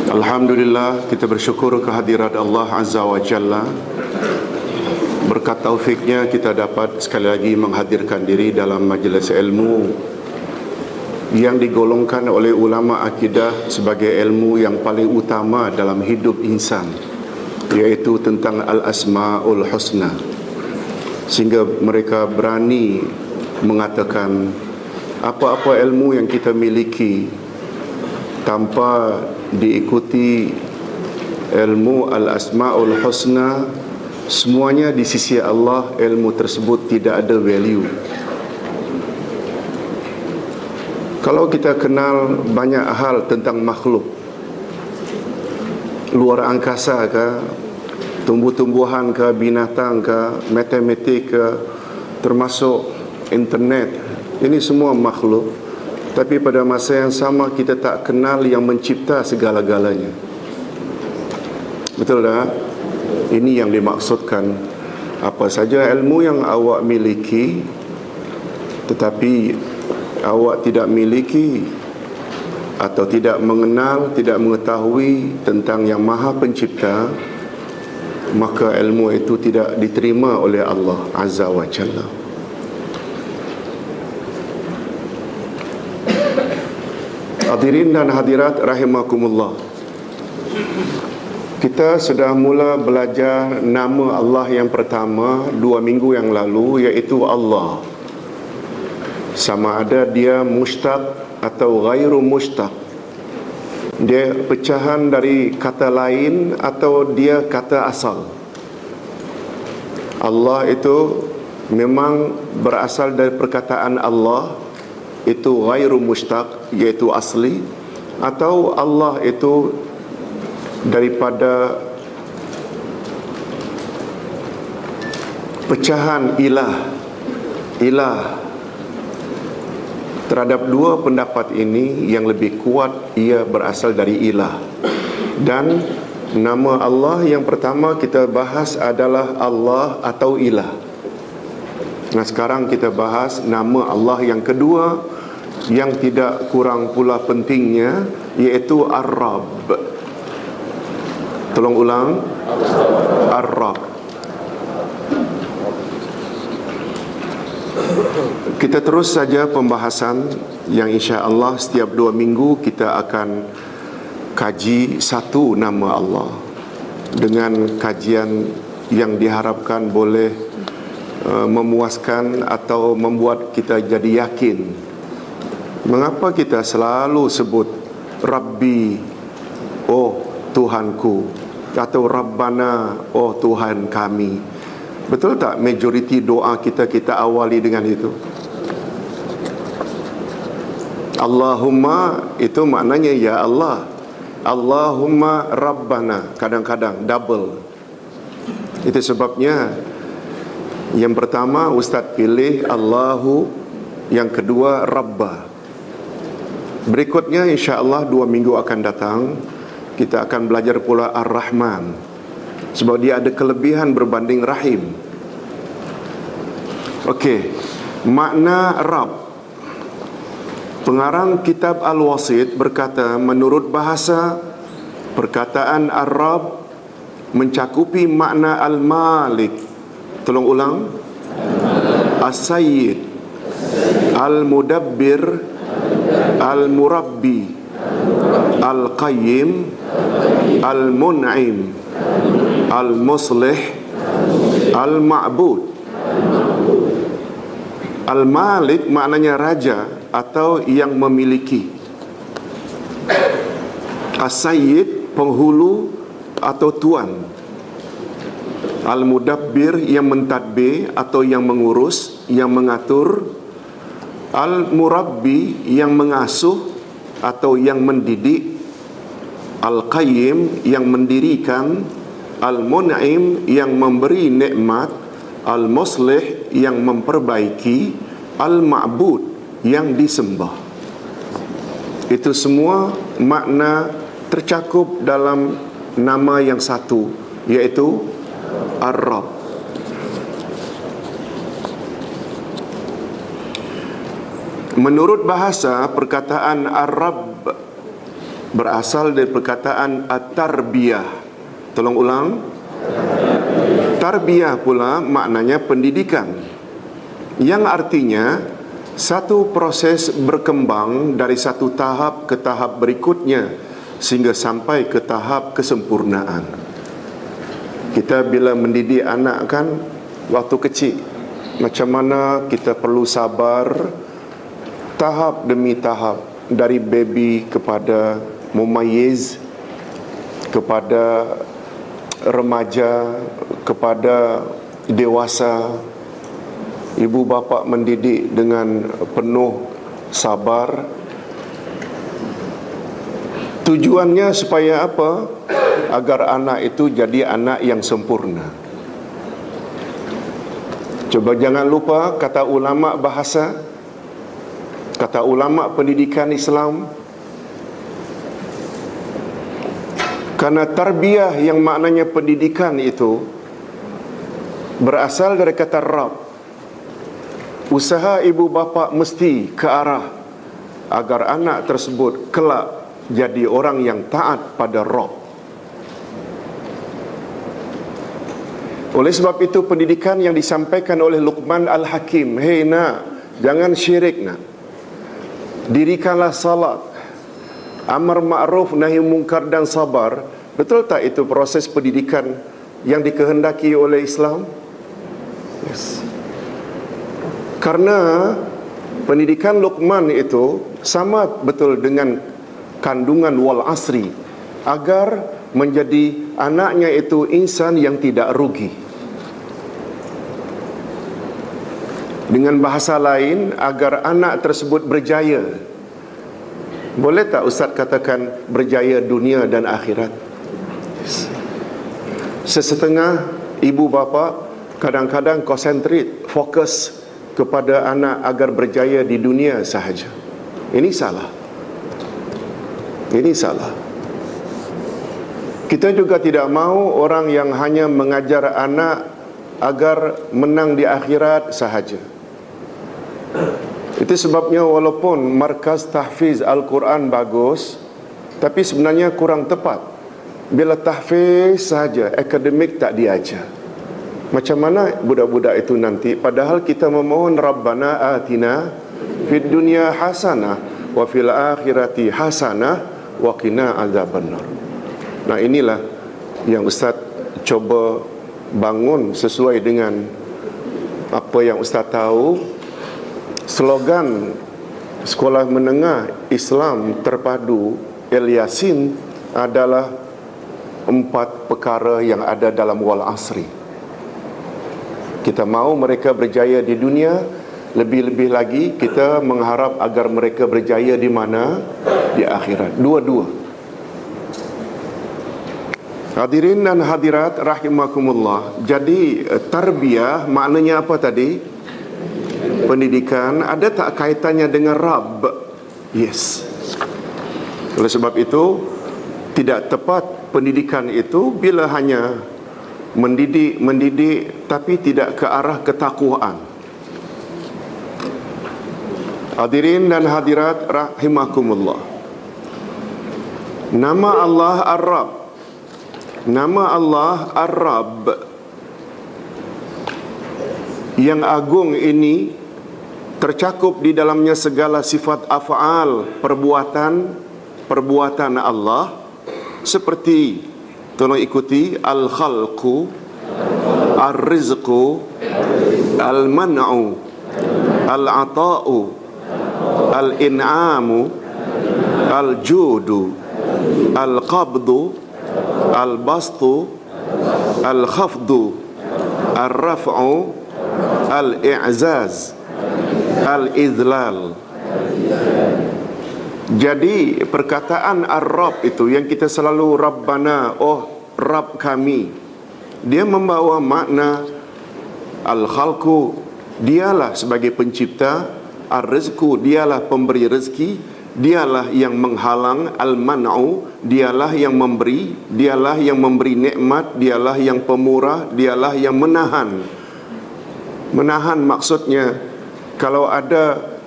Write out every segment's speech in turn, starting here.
Alhamdulillah, kita bersyukur kehadirat Allah Azza wa Jalla. Berkat taufiknya kita dapat sekali lagi menghadirkan diri dalam majlis ilmu yang digolongkan oleh ulama akidah sebagai ilmu yang paling utama dalam hidup insan, iaitu tentang Al-Asma'ul Husna. Sehingga mereka berani mengatakan apa-apa ilmu yang kita miliki tanpa diikuti ilmu Al-Asma'ul Husna, semuanya di sisi Allah, ilmu tersebut tidak ada value. Kalau kita kenal banyak hal tentang makhluk luar angkasa ke, tumbuh-tumbuhan ke, binatang ke, matematik ke, termasuk internet, ini semua makhluk. Tapi pada masa yang sama kita tak kenal yang mencipta segala-galanya. Betul tak? Ini yang dimaksudkan. Apa saja ilmu yang awak miliki tetapi awak tidak miliki atau tidak mengenal, tidak mengetahui tentang yang Maha Pencipta, maka ilmu itu tidak diterima oleh Allah Azza wa Jalla. Hadirin dan hadirat rahimakumullah, kita sudah mula belajar nama Allah yang pertama 2 minggu yang lalu, iaitu Allah. Sama ada dia mushtaq atau ghairu mushtaq, dia pecahan dari kata lain atau dia kata asal. Allah itu memang berasal dari perkataan Allah, itu ghairu mushtaq, iaitu asli, atau Allah itu daripada pecahan ilah. Terhadap dua pendapat ini, yang lebih kuat ia berasal dari ilah. Dan nama Allah yang pertama kita bahas adalah Allah atau ilah. Nah, sekarang kita bahas nama Allah yang kedua, yang tidak kurang pula pentingnya, iaitu Ar-Rabb. Tolong ulang. Ar-Rabb. Kita terus saja pembahasan yang insya-Allah setiap 2 minggu kita akan kaji satu nama Allah dengan kajian yang diharapkan boleh memuaskan atau membuat kita jadi yakin. Mengapa kita selalu sebut Rabbi, oh Tuhanku, atau Rabbana, oh Tuhan kami? Betul tak majoriti doa kita awali dengan itu? Allahumma itu maknanya ya Allah. Allahumma Rabbana, kadang-kadang double. Itu sebabnya yang pertama Ustaz pilih Allahu, yang kedua Rabba. Berikutnya insya-Allah 2 minggu akan datang kita akan belajar pula Ar-Rahman, sebab dia ada kelebihan berbanding Rahim. Okey, makna Rabb. Pengarang kitab Al-Wasit berkata, menurut bahasa, perkataan Ar-Rabb mencakupi makna Al-Malik. Tolong ulang. As-Sayyid, Al-Mudabbir, Al-Murabbi, Al-Qayyim, Al-Mun'im, Al-Muslih, Al-Ma'bud. Al-Malik maknanya raja atau yang memiliki. As-Sayyid penghulu atau tuan. Al-Mudabbir yang mentadbir atau yang mengurus, yang mengatur. Al-Murabbi yang mengasuh atau yang mendidik. Al-Qayyim yang mendirikan. Al-Mun'im yang memberi nikmat. Al-Muslih yang memperbaiki. Al-Ma'bud yang disembah. Itu semua makna tercakup dalam nama yang satu, iaitu Ar-Rabb. Menurut bahasa, perkataan Ar-Rabb berasal dari perkataan at-tarbiyah. Tolong ulang. Tarbiyah pula maknanya pendidikan, yang artinya satu proses berkembang dari satu tahap ke tahap berikutnya sehingga sampai ke tahap kesempurnaan. Kita bila mendidik anak kan waktu kecil, macam mana kita perlu sabar tahap demi tahap, dari baby kepada mumayyiz, kepada remaja, kepada dewasa. Ibu bapa mendidik dengan penuh sabar. Tujuannya supaya apa? Agar anak itu jadi anak yang sempurna. Coba jangan lupa kata ulama bahasa, kata ulama pendidikan Islam. Karena tarbiyah yang maknanya pendidikan itu berasal dari kata Rab. Usaha ibu bapa mesti ke arah agar anak tersebut kelak jadi orang yang taat pada Rab. Oleh sebab itu pendidikan yang disampaikan oleh Luqman Al-Hakim, "Hei nak, jangan syirik nak. Dirikanlah salat, amar ma'ruf nahi mungkar dan sabar." Betul tak itu proses pendidikan yang dikehendaki oleh Islam? Yes. Karena pendidikan Luqman itu sama betul dengan kandungan wal asri, agar menjadi anaknya itu insan yang tidak rugi. Dengan bahasa lain, agar anak tersebut berjaya. Boleh tak Ustaz katakan berjaya dunia dan akhirat? Sesetengah ibu bapa kadang-kadang konsentrit, fokus kepada anak agar berjaya di dunia sahaja. Ini salah. Ini salah. Kita juga tidak mahu orang yang hanya mengajar anak agar menang di akhirat sahaja. Itu sebabnya walaupun markaz tahfiz Al-Quran bagus, tapi sebenarnya kurang tepat. Bila tahfiz sahaja, akademik tak diajar. Macam mana budak-budak itu nanti? Padahal kita memohon Rabbana atina fid dunya hasanah wa fil akhirati hasanah wa qina azabannar. Nah, inilah yang Ustaz coba bangun sesuai dengan apa yang Ustaz tahu. Slogan Sekolah Menengah Islam Terpadu El Yasin adalah 4 perkara yang ada dalam wal asri. Kita mahu mereka berjaya di dunia, lebih-lebih lagi kita mengharap agar mereka berjaya di mana? Di akhirat. Dua-dua. Hadirin dan hadirat rahimakumullah. Jadi tarbiyah maknanya apa tadi? Pendidikan. Ada tak kaitannya dengan Rabb? Yes. Oleh sebab itu tidak tepat pendidikan itu bila hanya mendidik tapi tidak ke arah ketakwaan. Hadirin dan hadirat rahimakumullah. Nama Allah Ar-Rabb. Nama Allah Ar-Rabb yang agung ini tercakup di dalamnya segala sifat af'al, perbuatan Allah, seperti tolong ikuti al-khalqu, ar-rizqu, al-man'u, al-ata'u, al-in'amu, al-judu, al-qabdu, al-bastu, al-khafdu, al-raf'u, al-i'zaz, al-idlal. Jadi perkataan Ar-Rabb itu yang kita selalu Rabbana, oh Rabb kami, dia membawa makna al-khalqu, dialah sebagai pencipta, ar-rizqu, dialah pemberi rezeki, dialah yang menghalang, al-man'u, dialah yang memberi, dialah yang memberi nikmat, dialah yang pemurah, dialah yang menahan. Menahan maksudnya kalau ada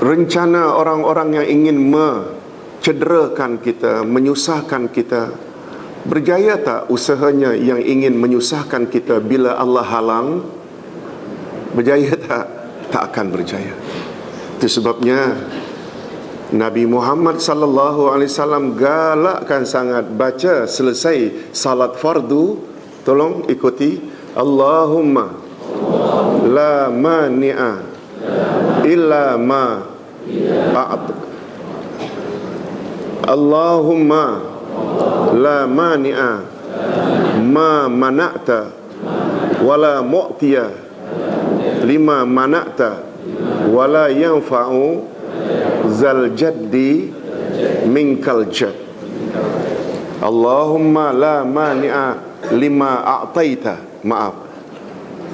rencana orang-orang yang ingin mencederakan kita, menyusahkan kita, berjaya tak usahanya yang ingin menyusahkan kita bila Allah halang? Berjaya tak? Tak akan berjaya. Itu sebabnya Nabi Muhammad sallallahu alaihi wasallam galakkan sangat baca selesai salat fardu, tolong ikuti, Allahumma la mani'a illa ma a'ta, Allahumma la mani'a ma mana'ta wala mu'tiya lima mana'ta wala yanfa'u zal jaddi minkal jad. Allahumma la mani'a lima a'taita, maaf,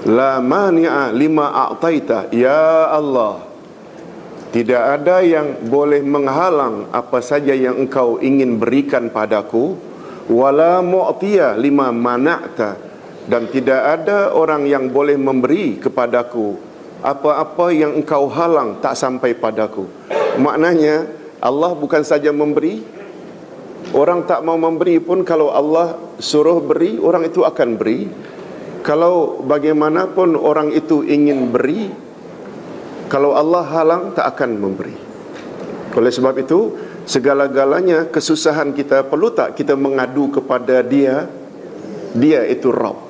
la mani'a lima a'taita, ya Allah, tidak ada yang boleh menghalang apa saja yang engkau ingin berikan padaku, wala mu'tiya lima mana'ta, dan tidak ada orang yang boleh memberi kepadaku apa-apa yang engkau halang tak sampai padaku. Maknanya Allah bukan saja memberi, orang tak mau memberi pun kalau Allah suruh beri, orang itu akan beri. Kalau bagaimanapun orang itu ingin beri, kalau Allah halang tak akan memberi. Oleh sebab itu, segala-galanya kesusahan kita, perlu tak kita mengadu kepada Dia? Dia itu Rabb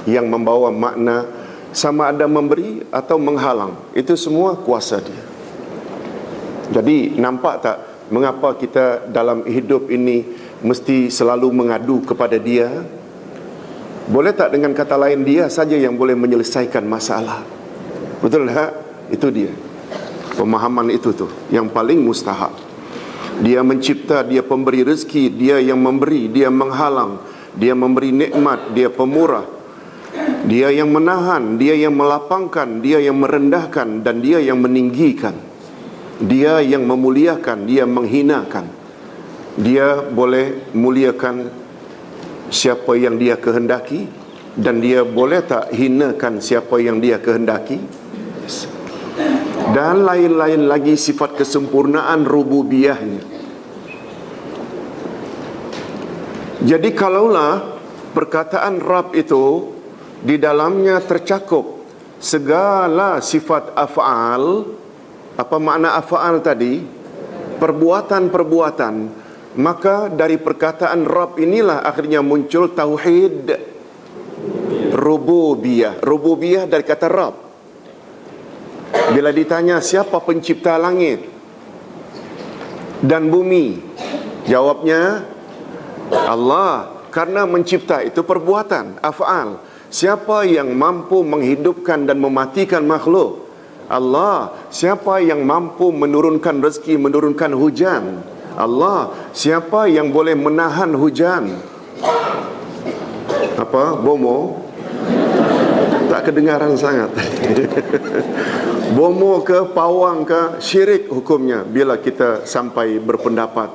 yang membawa makna sama ada memberi atau menghalang. Itu semua kuasa Dia. Jadi nampak tak mengapa kita dalam hidup ini mesti selalu mengadu kepada Dia? Boleh tak dengan kata lain, Dia saja yang boleh menyelesaikan masalah? Betul tak? Itu dia. Pemahaman itu tu yang paling mustahak. Dia mencipta, Dia pemberi rezeki, Dia yang memberi, Dia menghalang, Dia memberi nikmat, Dia pemurah, Dia yang menahan, Dia yang melapangkan, Dia yang merendahkan, dan Dia yang meninggikan. Dia yang memuliakan, Dia menghinakan. Dia boleh muliakan siapa yang Dia kehendaki, dan Dia boleh tak hinakan siapa yang Dia kehendaki. Dan lain-lain lagi sifat kesempurnaan rububiyahnya. Jadi kalaulah perkataan Rabb itu di dalamnya tercakup segala sifat af'al. Apa makna af'al tadi? Perbuatan-perbuatan. Maka dari perkataan Rabb inilah akhirnya muncul tauhid rububiyah. Rububiyah dari kata Rabb. Bila ditanya siapa pencipta langit dan bumi, jawabnya Allah. Karena mencipta itu perbuatan, af'al. Siapa yang mampu menghidupkan dan mematikan makhluk? Allah. Siapa yang mampu menurunkan rezeki, menurunkan hujan? Allah. Siapa yang boleh menahan hujan? Apa? Bomo? Tak kedengaran sangat. Bomo ke pawang ke, syirik hukumnya bila kita sampai berpendapat,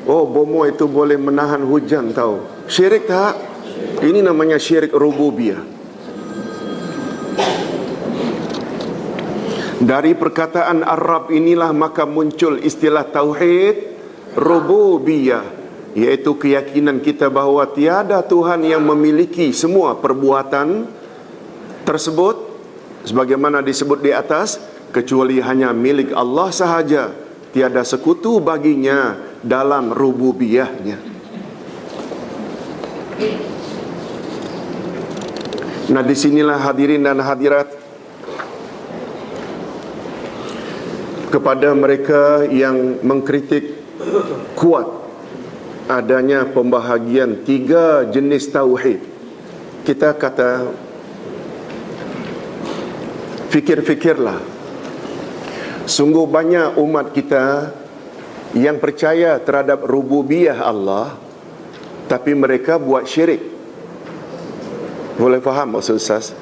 oh bomo itu boleh menahan hujan tahu. Syirik tak? Ini namanya syirik rububiyah. Dari perkataan Arab inilah maka muncul istilah tauhid rububiyah, iaitu keyakinan kita bahawa tiada Tuhan yang memiliki semua perbuatan tersebut sebagaimana disebut di atas, kecuali hanya milik Allah sahaja. Tiada sekutu baginya dalam rububiyahnya. Nah, disinilah hadirin dan hadirat, kepada mereka yang mengkritik kuat adanya pembahagian 3 jenis tauhid, kita kata fikir-fikirlah. Sungguh banyak umat kita yang percaya terhadap rububiyah Allah, tapi mereka buat syirik. Boleh faham maksud Ustaz?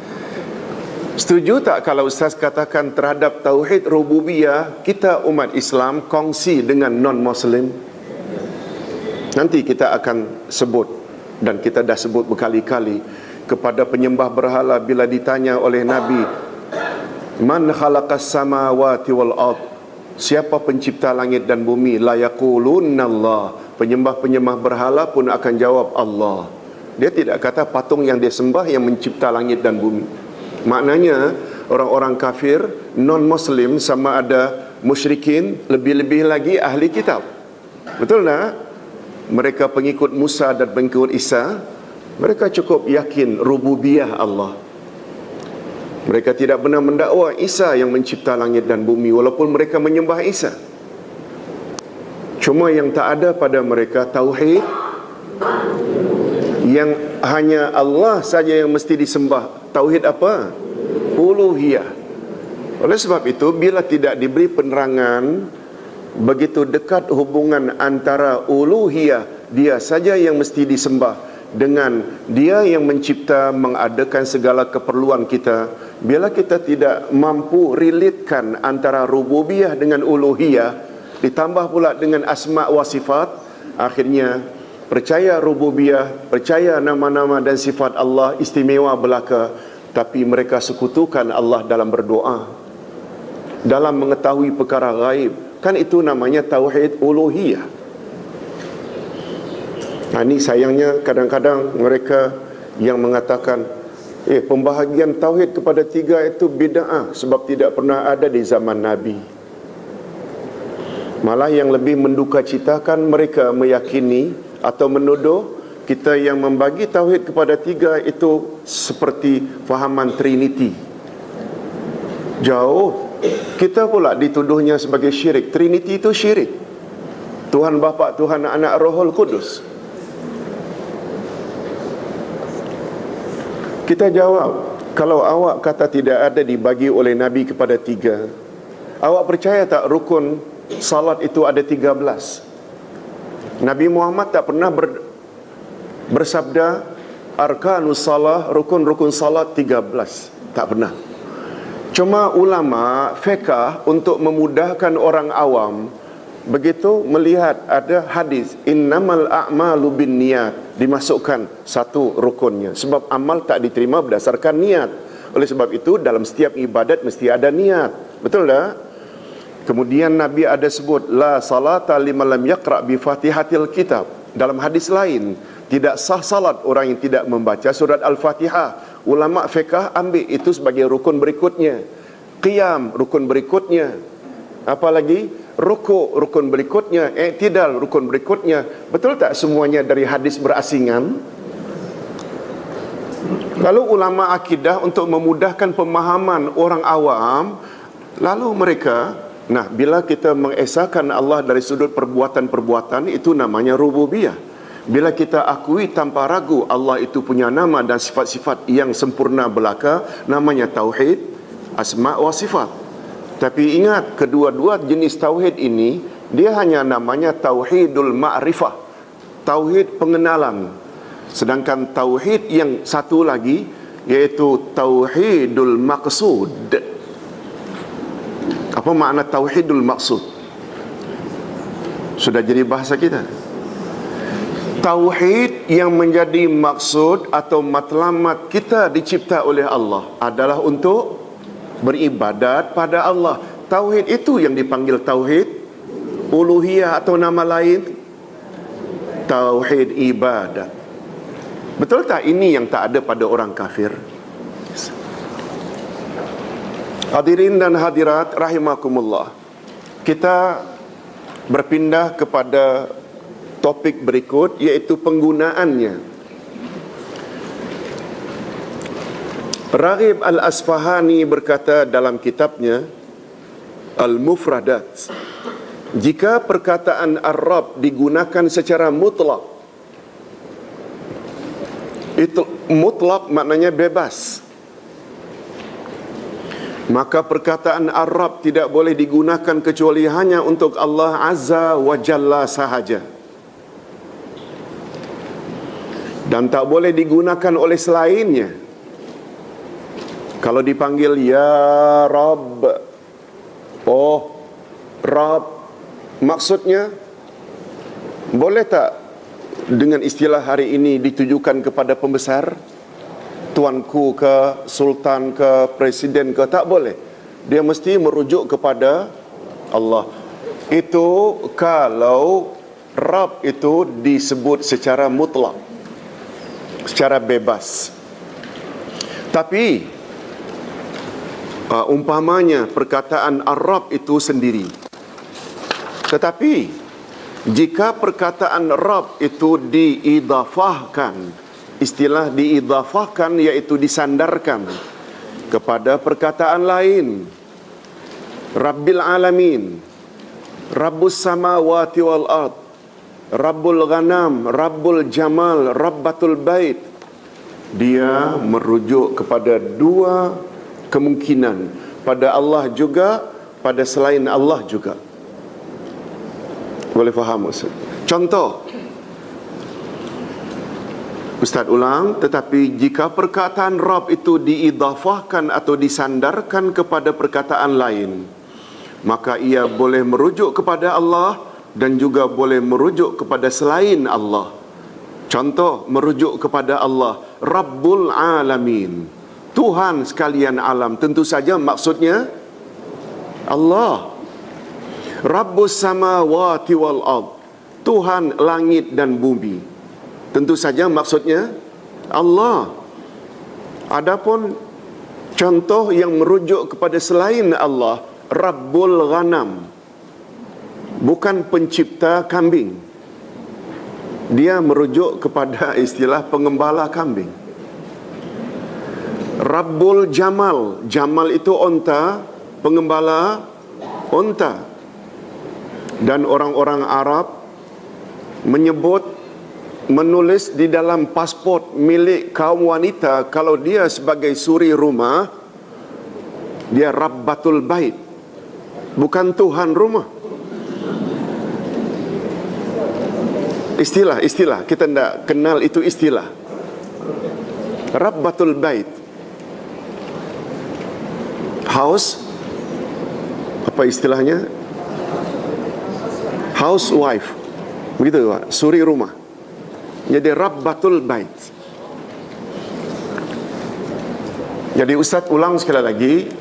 Setuju tak kalau Ustaz katakan terhadap tauhid rububiyah kita umat Islam kongsi dengan non-Muslim? Nanti kita akan sebut, dan kita dah sebut berkali-kali, kepada penyembah berhala bila ditanya oleh Nabi, Man khalaqas samawati wal ard, siapa pencipta langit dan bumi? La yaqulunallah. Penyembah-penyembah berhala pun akan jawab Allah. Dia tidak kata patung yang dia sembah yang mencipta langit dan bumi. Maknanya orang-orang kafir, non-Muslim, sama ada musyrikin, lebih-lebih lagi ahli kitab. Betul tak? Mereka pengikut Musa dan pengikut Isa, mereka cukup yakin rububiyah Allah. Mereka tidak benar mendakwa Isa yang mencipta langit dan bumi, walaupun mereka menyembah Isa. Cuma yang tak ada pada mereka tauhid, yang hanya Allah saja yang mesti disembah. Tauhid apa? Uluhiyah. Oleh sebab itu, bila tidak diberi penerangan, begitu dekat hubungan antara uluhiyah, dia saja yang mesti disembah, dengan dia yang mencipta, mengadakan segala keperluan kita. Bila kita tidak mampu relatekan antara rububiyah dengan uluhiyah, ditambah pula dengan asma' wa sifat, akhirnya percaya rububiyah, percaya nama-nama dan sifat Allah istimewa belaka, tapi mereka sekutukan Allah dalam berdoa, dalam mengetahui perkara gaib. Kan itu namanya tauhid uluhiyah. Ini sayangnya kadang-kadang mereka yang mengatakan pembahagian tauhid kepada tiga itu bid'ah sebab tidak pernah ada di zaman Nabi. Malah yang lebih menduka citakan, mereka meyakini atau menuduh kita yang membagi tauhid kepada tiga itu seperti fahaman Trinity. Jauh. Kita pula dituduhnya sebagai syirik. Trinity itu syirik. Tuhan Bapa, Tuhan Anak, Rohul Kudus. Kita jawab, kalau awak kata tidak ada dibagi oleh Nabi kepada tiga, awak percaya tak rukun salat itu ada 13? Nabi Muhammad tak pernah bersabda arkanus salah, rukun-rukun salat 13. Tak pernah. Cuma ulama fiqh untuk memudahkan orang awam, begitu melihat ada hadis innamal a'malu binniyat, dimasukkan satu rukunnya, sebab amal tak diterima berdasarkan niat. Oleh sebab itu dalam setiap ibadat mesti ada niat. Betul tak? Kemudian Nabi ada sebut la salata liman lam yaqra bi Fatihatil Kitab. Dalam hadis lain, tidak sah salat orang yang tidak membaca surat Al-Fatihah. Ulama fiqh ambil itu sebagai rukun berikutnya. Qiyam rukun berikutnya. Apalagi rukuk rukun berikutnya, i'tidal rukun berikutnya. Betul tak semuanya dari hadis berasingan? Lalu ulama akidah untuk memudahkan pemahaman orang awam, lalu mereka, bila kita mengesahkan Allah dari sudut perbuatan-perbuatan, itu namanya rububiyah. Bila kita akui tanpa ragu Allah itu punya nama dan sifat-sifat yang sempurna belaka, namanya tauhid asma' wa sifat. Tapi ingat, kedua-dua jenis tauhid ini, dia hanya namanya tauhidul ma'rifah, tauhid pengenalan. Sedangkan tauhid yang satu lagi, yaitu tauhidul maqsud. Apa makna tauhidul maqsud? Sudah jadi bahasa kita. Tauhid yang menjadi maksud atau matlamat kita dicipta oleh Allah adalah untuk beribadat pada Allah. Tauhid itu yang dipanggil tauhid uluhiyah, atau nama lain tauhid ibadat. Betul tak ini yang tak ada pada orang kafir? Hadirin dan hadirat rahimakumullah. Kita berpindah kepada topik berikut, iaitu penggunaannya. Raghib Al-Asfahani berkata dalam kitabnya Al-Mufradat, jika perkataan Ar-Rabb digunakan secara mutlak, itu mutlak maknanya bebas, maka perkataan Ar-Rabb tidak boleh digunakan kecuali hanya untuk Allah Azza wa Jalla sahaja, dan tak boleh digunakan oleh selainnya. Kalau dipanggil ya Rabb, oh Rabb, maksudnya boleh tak dengan istilah hari ini ditujukan kepada pembesar, tuanku ke, sultan ke, presiden ke? Tak boleh. Dia mesti merujuk kepada Allah. Itu kalau Rabb itu disebut secara mutlak, secara bebas. Tapi umpamanya perkataan Ar-Rabb itu sendiri. Tetapi jika perkataan Rabb itu diidafahkan, istilah diidafahkan iaitu disandarkan kepada perkataan lain, Rabbil Alamin, Rabbus Samawati wal Ard, Rabbul Ghanam, Rabbul Jamal, Rabbatul Bait, dia merujuk kepada dua kemungkinan, pada Allah juga, pada selain Allah juga. Boleh faham Ustaz? Contoh, Ustaz ulang, tetapi jika perkataan Rabb itu diidafahkan atau disandarkan kepada perkataan lain, maka ia boleh merujuk kepada Allah dan juga boleh merujuk kepada selain Allah. Contoh, merujuk kepada Allah, Rabbul Alamin, Tuhan sekalian alam. Tentu saja maksudnya Allah. Rabbus Samawati wal Ard, Tuhan langit dan bumi. Tentu saja maksudnya Allah. Adapun contoh yang merujuk kepada selain Allah, Rabbul Ghanam, bukan pencipta kambing. Dia merujuk kepada istilah pengembala kambing. Rabbul Jamal, Jamal itu onta, pengembala onta. Dan orang-orang Arab menulis di dalam pasport milik kaum wanita, kalau dia sebagai suri rumah, dia Rabbatul Bait, bukan Tuhan rumah. Istilah kita tidak kenal itu istilah. Rabbatul Bait, house, apa istilahnya, housewife, begitu Pak, suri rumah. Jadi Rabbatul Bait. Jadi Ustaz ulang sekali lagi,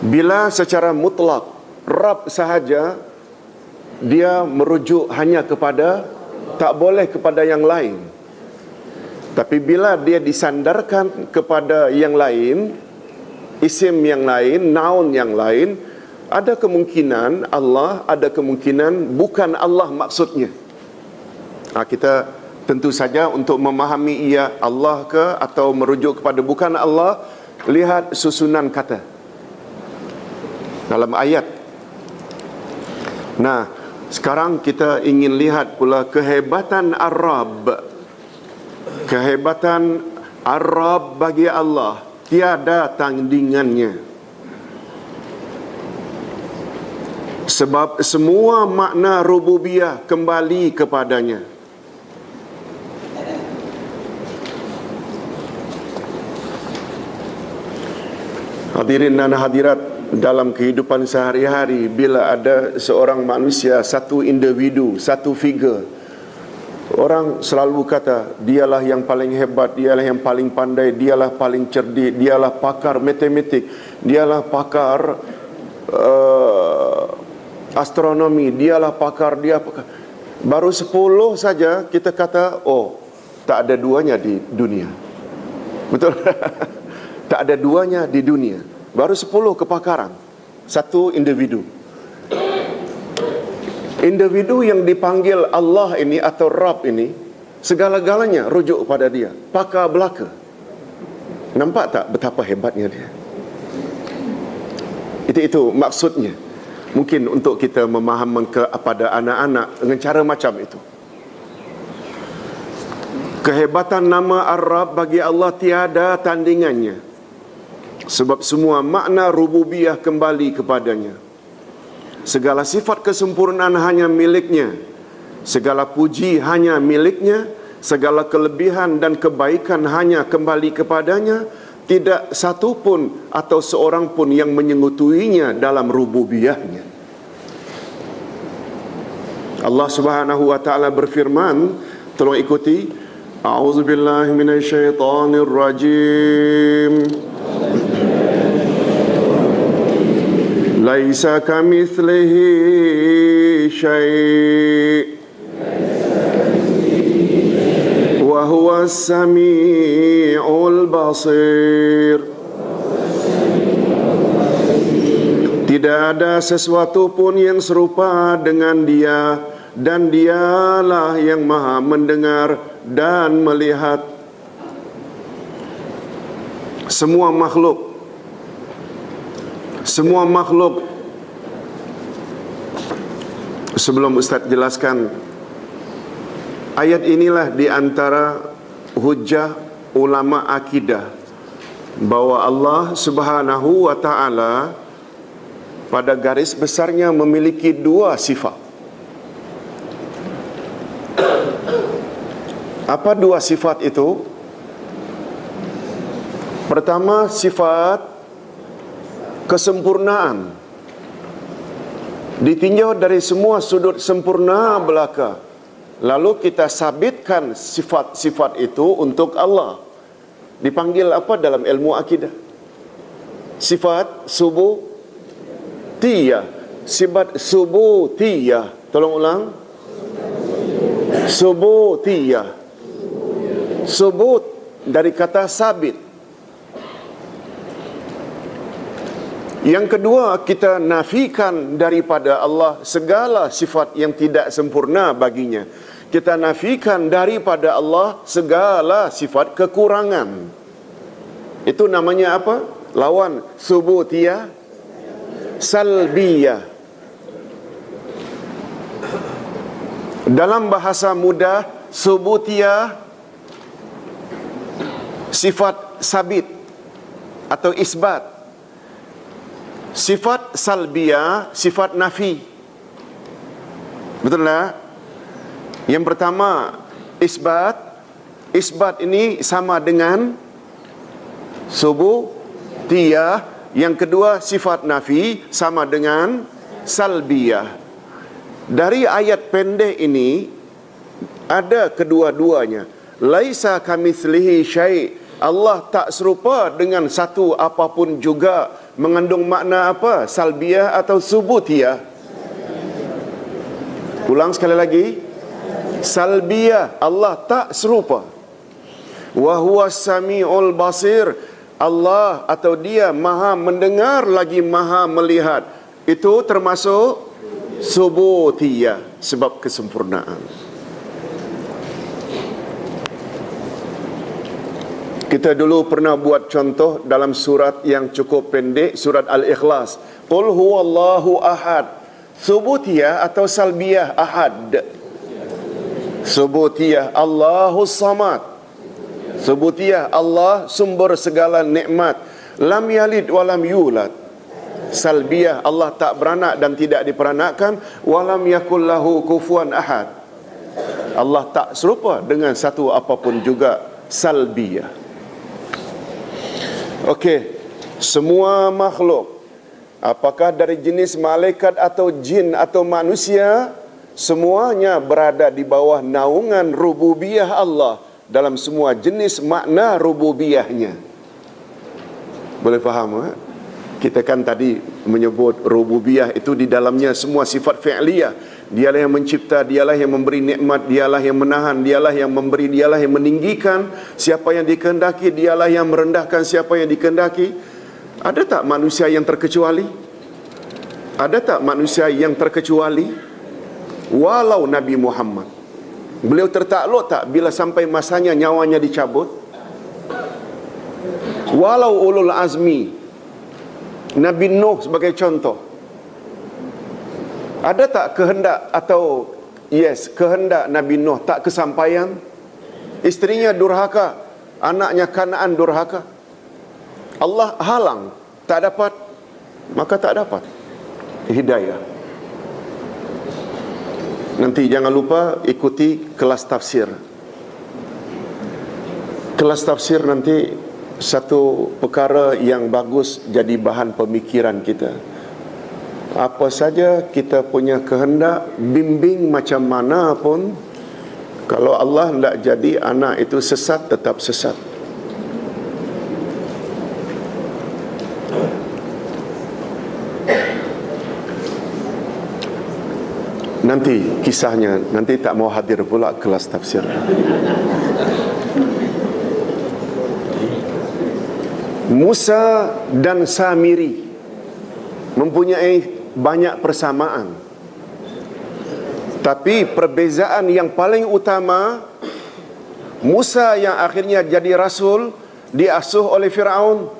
bila secara mutlak Rabb sahaja, dia merujuk hanya kepada, tak boleh kepada yang lain. Tapi bila dia disandarkan kepada yang lain, isim yang lain, noun yang lain, ada kemungkinan Allah, ada kemungkinan bukan Allah maksudnya. Kita tentu saja untuk memahami ia Allah ke atau merujuk kepada bukan Allah, lihat susunan kata dalam ayat. Nah, sekarang kita ingin lihat pula kehebatan Ar-Rabb. Kehebatan Ar-Rabb bagi Allah tiada tandingannya. Sebab semua makna rububiyah kembali kepadanya. Hadirin dan hadirat, dalam kehidupan sehari-hari, bila ada seorang manusia, satu individu, satu figure, orang selalu kata dialah yang paling hebat, dialah yang paling pandai, dialah paling cerdik, dialah pakar matematik, dialah pakar astronomi, dialah pakar, dia pakar. Baru 10 saja kita kata, oh, tak ada duanya di dunia. Betul? Tak ada duanya di dunia. Baru 10 kepakaran satu individu. Individu yang dipanggil Allah ini atau Rabb ini, segala-galanya rujuk pada dia, pakar belaka. Nampak tak betapa hebatnya dia? Itu maksudnya. Mungkin untuk kita memahamkan kepada anak-anak dengan cara macam itu. Kehebatan nama Ar-Rabb bagi Allah tiada tandingannya. Sebab semua makna rububiyah kembali kepadanya. Segala sifat kesempurnaan hanya miliknya. Segala puji hanya miliknya. Segala kelebihan dan kebaikan hanya kembali kepadanya. Tidak satu pun atau seorang pun yang menyengutuinya dalam rububiyahnya. Allah Subhanahu wa taala berfirman, tolong ikuti. A'udzubillahi minasyaitonirrajim. Laisa kamitslihi syai' wa huwas sami'ul basir. Tidak ada sesuatu pun yang serupa dengan Dia, dan Dialah yang Maha mendengar dan melihat. Semua makhluk sebelum Ustaz jelaskan, ayat inilah di antara hujjah ulama akidah bahawa Allah Subhanahu wa taala pada garis besarnya memiliki dua sifat. Apa dua sifat itu? Pertama, sifat kesempurnaan, ditinjau dari semua sudut sempurna belaka. Lalu kita sabitkan sifat-sifat itu untuk Allah. Dipanggil apa dalam ilmu akidah? Sifat subutiyah. Sifat subutiyah. Tolong ulang. Subutiyah. Subut dari kata sabit. Yang kedua, kita nafikan daripada Allah segala sifat yang tidak sempurna baginya. Kita nafikan daripada Allah segala sifat kekurangan. Itu namanya apa? Lawan subutiyah, salbiyah. Dalam bahasa mudah, subutiyah sifat sabit atau isbat. Sifat salbiyah, sifat nafi. Betul tak? Yang pertama, isbat. Isbat ini sama dengan subutiyah. Yang kedua, sifat nafi sama dengan salbiyah. Dari ayat pendek ini ada kedua-duanya. Laisa kamitslihi syai'. Allah tak serupa dengan satu apapun juga. Mengandung makna apa? Salbiyah atau subutiyah? Ulang sekali lagi. Salbiyah, Allah tak serupa. Wa huwas sami'ul basir. Allah atau Dia Maha mendengar lagi Maha melihat. Itu termasuk subutiyah, sebab kesempurnaan. Kita dulu pernah buat contoh dalam surat yang cukup pendek, surat Al-Ikhlas. Qul huwallahu ahad. Subutiyah atau salbiyah ahad? Subutiyah Allahus samad. Subutiyah Allah sumber segala nikmat. Lam yalid walam yulad. Salbiyah Allah tak beranak dan tidak diperanakkan. Walam yakul lahu kufuwan ahad. Allah tak serupa dengan satu apapun juga. Salbiyah. Okey, semua makhluk, apakah dari jenis malaikat atau jin atau manusia, semuanya berada di bawah naungan rububiyah Allah dalam semua jenis makna rububiyahnya. Boleh faham? Kita kan tadi menyebut rububiyah itu di dalamnya semua sifat fi'liyah. Dialah yang mencipta, Dialah yang memberi nikmat, Dialah yang menahan, Dialah yang memberi, Dialah yang meninggikan siapa yang dikehendaki, Dialah yang merendahkan siapa yang dikehendaki. Ada tak manusia yang terkecuali? Ada tak manusia yang terkecuali? Walau Nabi Muhammad, beliau tertakluk tak bila sampai masanya nyawanya dicabut? Walau ulul azmi, Nabi Nuh sebagai contoh, ada tak kehendak atau kehendak Nabi Nuh tak kesampaian? Isterinya durhaka, anaknya Kanaan durhaka. Allah halang, tak dapat, maka tak dapat hidayah. Nanti jangan lupa ikuti kelas tafsir. Kelas tafsir nanti satu perkara yang bagus jadi bahan pemikiran kita. Apa saja kita punya kehendak, bimbing macam mana pun, kalau Allah tidak jadi anak itu sesat, tetap sesat. Nanti kisahnya, nanti tak mau hadir pula kelas tafsir. Musa dan Samiri mempunyai banyak persamaan, tapi perbezaan yang paling utama, Musa yang akhirnya jadi rasul diasuh oleh Firaun.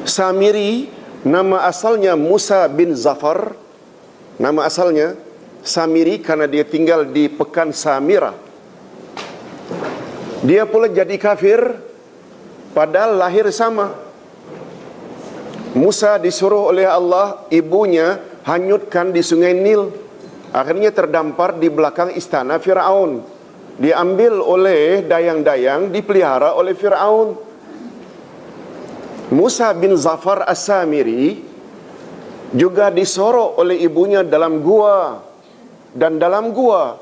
Samiri, nama asalnya Musa bin Zafar. Nama asalnya Samiri karena dia tinggal di Pekan Samirah. Dia pula jadi kafir padahal lahir sama. Musa disuruh oleh Allah ibunya hanyutkan di sungai Nil. Akhirnya terdampar di belakang istana Firaun. Diambil oleh dayang-dayang, dipelihara oleh Firaun. Musa bin Zafar As-Samiri juga disorok oleh ibunya dalam gua, dan dalam gua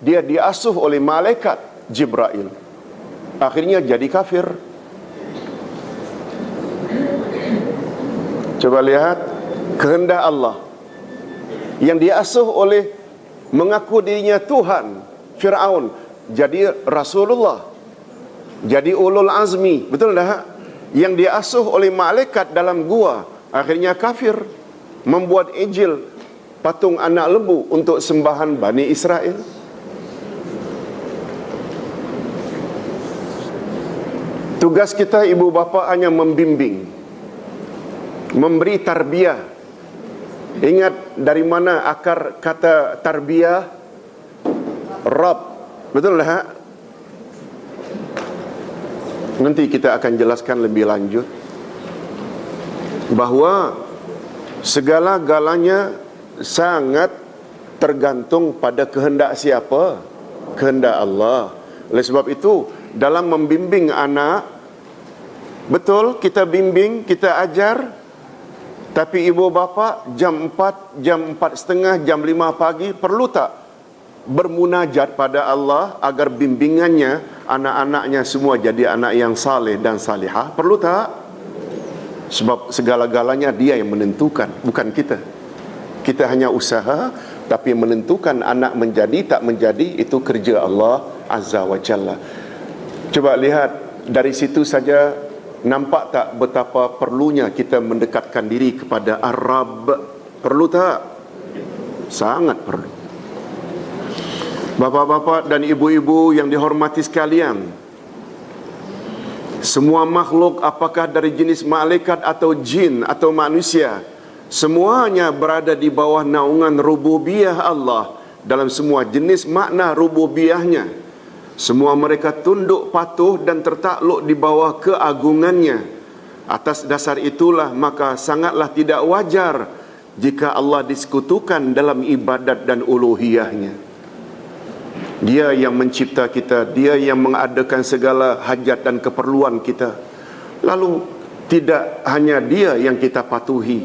dia diasuh oleh malaikat Jibril. Akhirnya jadi kafir. Coba lihat kehendak Allah. Yang diasuh oleh mengaku dirinya Tuhan, Firaun, jadi Rasulullah, jadi ulul azmi, betul tak? Yang diasuh oleh malaikat dalam gua, akhirnya kafir, membuat ijil, patung anak lembu untuk sembahan Bani Israel. Tugas kita ibu bapa hanya membimbing, memberi tarbiyah. Ingat dari mana akar kata tarbiyah? Rabb, betul tak? Nanti kita akan jelaskan lebih lanjut bahawa segala-galanya sangat tergantung pada kehendak siapa? Kehendak Allah. Oleh sebab itu, dalam membimbing anak, betul kita bimbing, kita ajar, tapi ibu bapa jam 4, jam 4:30, jam 5 pagi perlu tak bermunajat pada Allah agar bimbingannya, anak-anaknya semua jadi anak yang saleh dan salihah? Perlu tak? Sebab segala-galanya dia yang menentukan, bukan kita. Kita hanya usaha, tapi menentukan anak menjadi tak menjadi itu kerja Allah Azza wa Jalla. Coba lihat dari situ saja, nampak tak betapa perlunya kita mendekatkan diri kepada Ar-Rabb? Perlu tak? Sangat perlu. Bapa-bapa dan ibu-ibu yang dihormati sekalian, semua makhluk, apakah dari jenis malaikat atau jin atau manusia, semuanya berada di bawah naungan rububiyah Allah dalam semua jenis makna rububiyahnya. Semua mereka tunduk patuh dan tertakluk di bawah keagungannya. Atas dasar itulah maka sangatlah tidak wajar jika Allah disekutukan dalam ibadat dan uluhiyahnya. Dia yang mencipta kita, dia yang mengadakan segala hajat dan keperluan kita. Lalu tidak hanya dia yang kita patuhi.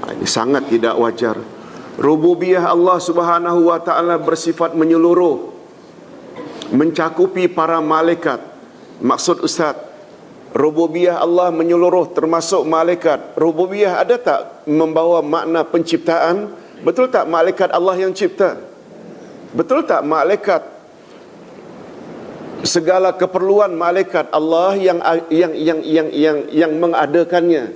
Ini sangat tidak wajar. Rububiyah Allah Subhanahu wa taala bersifat menyeluruh, mencakupi para malaikat. Maksud Ustaz, rububiyah Allah menyeluruh termasuk malaikat. Rububiyah ada tak membawa makna penciptaan? Betul tak malaikat Allah yang cipta? Betul tak malaikat, segala keperluan malaikat Allah yang mengadakannya?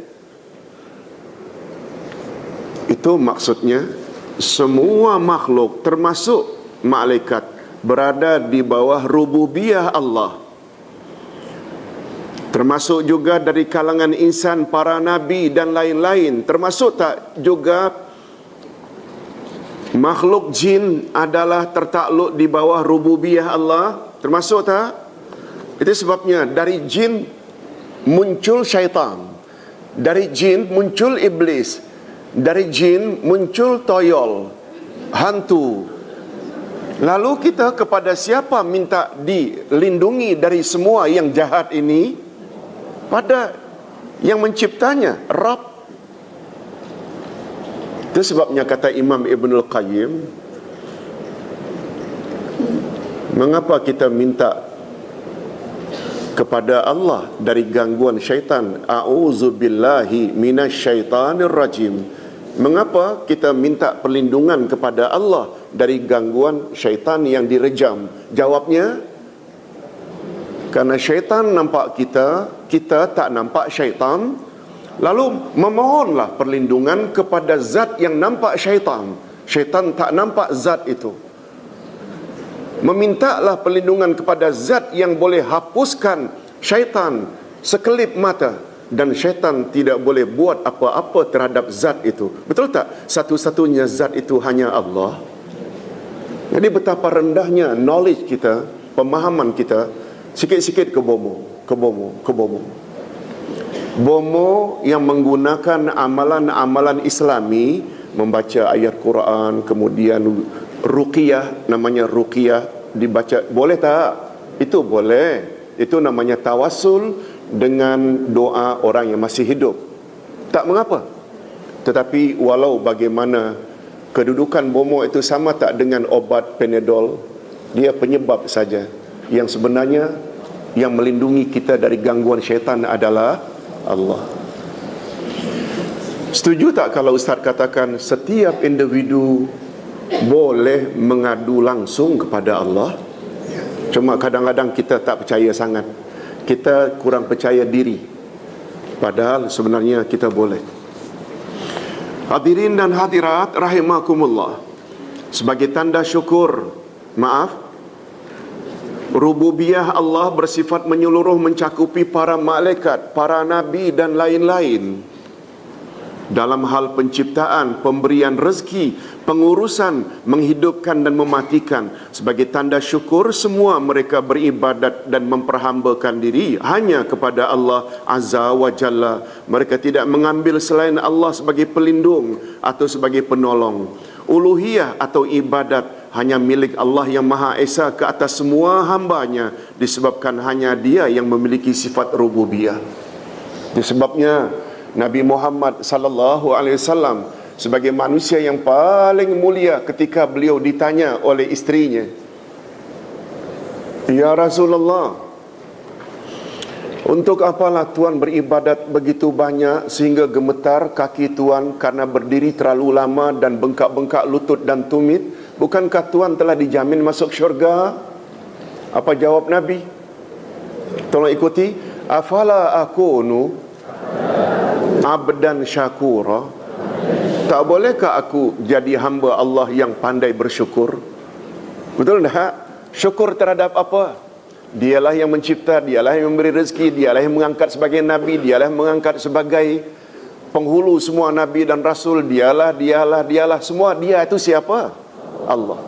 Itu maksudnya semua makhluk termasuk malaikat berada di bawah rububiyah Allah. Termasuk juga dari kalangan insan, para nabi dan lain-lain. Termasuk tak juga makhluk jin adalah tertakluk di bawah rububiyah Allah? Termasuk tak? Itu sebabnya dari jin muncul syaitan, dari jin muncul iblis, dari jin muncul toyol, hantu. Lalu kita kepada siapa minta dilindungi dari semua yang jahat ini? Pada yang menciptanya, Rabb. Itu sebabnya kata Imam Ibnul Qayyim, mengapa kita minta kepada Allah dari gangguan syaitan? A'udzubillahi minasyaitanir rajim. Mengapa kita minta perlindungan kepada Allah dari gangguan syaitan yang direjam? Jawabnya, karena syaitan nampak kita, kita tak nampak syaitan. Lalu memohonlah perlindungan kepada zat yang nampak syaitan. Syaitan tak nampak zat itu. Memintalah perlindungan kepada zat yang boleh hapuskan syaitan sekelip mata, dan syaitan tidak boleh buat apa-apa terhadap zat itu. Betul tak? Satu-satunya zat itu hanya Allah. Jadi betapa rendahnya knowledge kita, pemahaman kita, sikit-sikit kebomo. Bomo yang menggunakan amalan-amalan Islami, membaca ayat Quran, kemudian ruqyah, namanya ruqyah, dibaca, boleh tak? Itu boleh. Itu namanya tawassul dengan doa orang yang masih hidup. Tak mengapa. Tetapi walau bagaimana, kedudukan bomo itu sama tak dengan obat Panadol? Dia penyebab saja. Yang sebenarnya yang melindungi kita dari gangguan syaitan adalah Allah. Setuju tak kalau Ustaz katakan setiap individu boleh mengadu langsung kepada Allah? Cuma kadang-kadang kita tak percaya sangat. Kita kurang percaya diri. Padahal sebenarnya kita boleh. Hadirin dan hadirat rahimakumullah. Sebagai tanda syukur, rububiyah Allah bersifat menyeluruh, mencakupi para malaikat, para nabi dan lain-lain. Dalam hal penciptaan, pemberian rezeki, pengurusan, menghidupkan dan mematikan. Sebagai tanda syukur, semua mereka beribadat dan memperhambakan diri hanya kepada Allah Azza wa Jalla. Mereka tidak mengambil selain Allah sebagai pelindung atau sebagai penolong. Uluhiyah atau ibadat hanya milik Allah yang Maha Esa ke atas semua hambanya, disebabkan hanya Dia yang memiliki sifat rububiyah. Disebabnya Nabi Muhammad sallallahu alaihi wasallam sebagai manusia yang paling mulia, ketika beliau ditanya oleh isterinya, "Ya Rasulullah, untuk apalah Tuan beribadat begitu banyak sehingga gemetar kaki Tuan karena berdiri terlalu lama dan bengkak-bengkak lutut dan tumit? Bukankah Tuan telah dijamin masuk syurga?" Apa jawab Nabi? Tolong ikuti. "Afala akunu abdan syakura?" Tak bolehkah aku jadi hamba Allah yang pandai bersyukur? Betul tak? Syukur terhadap apa? Dialah yang mencipta, Dialah yang memberi rezeki, Dialah yang mengangkat sebagai Nabi, Dialah yang mengangkat sebagai penghulu semua Nabi dan Rasul. Dialah. Semua Dia itu siapa? Allah.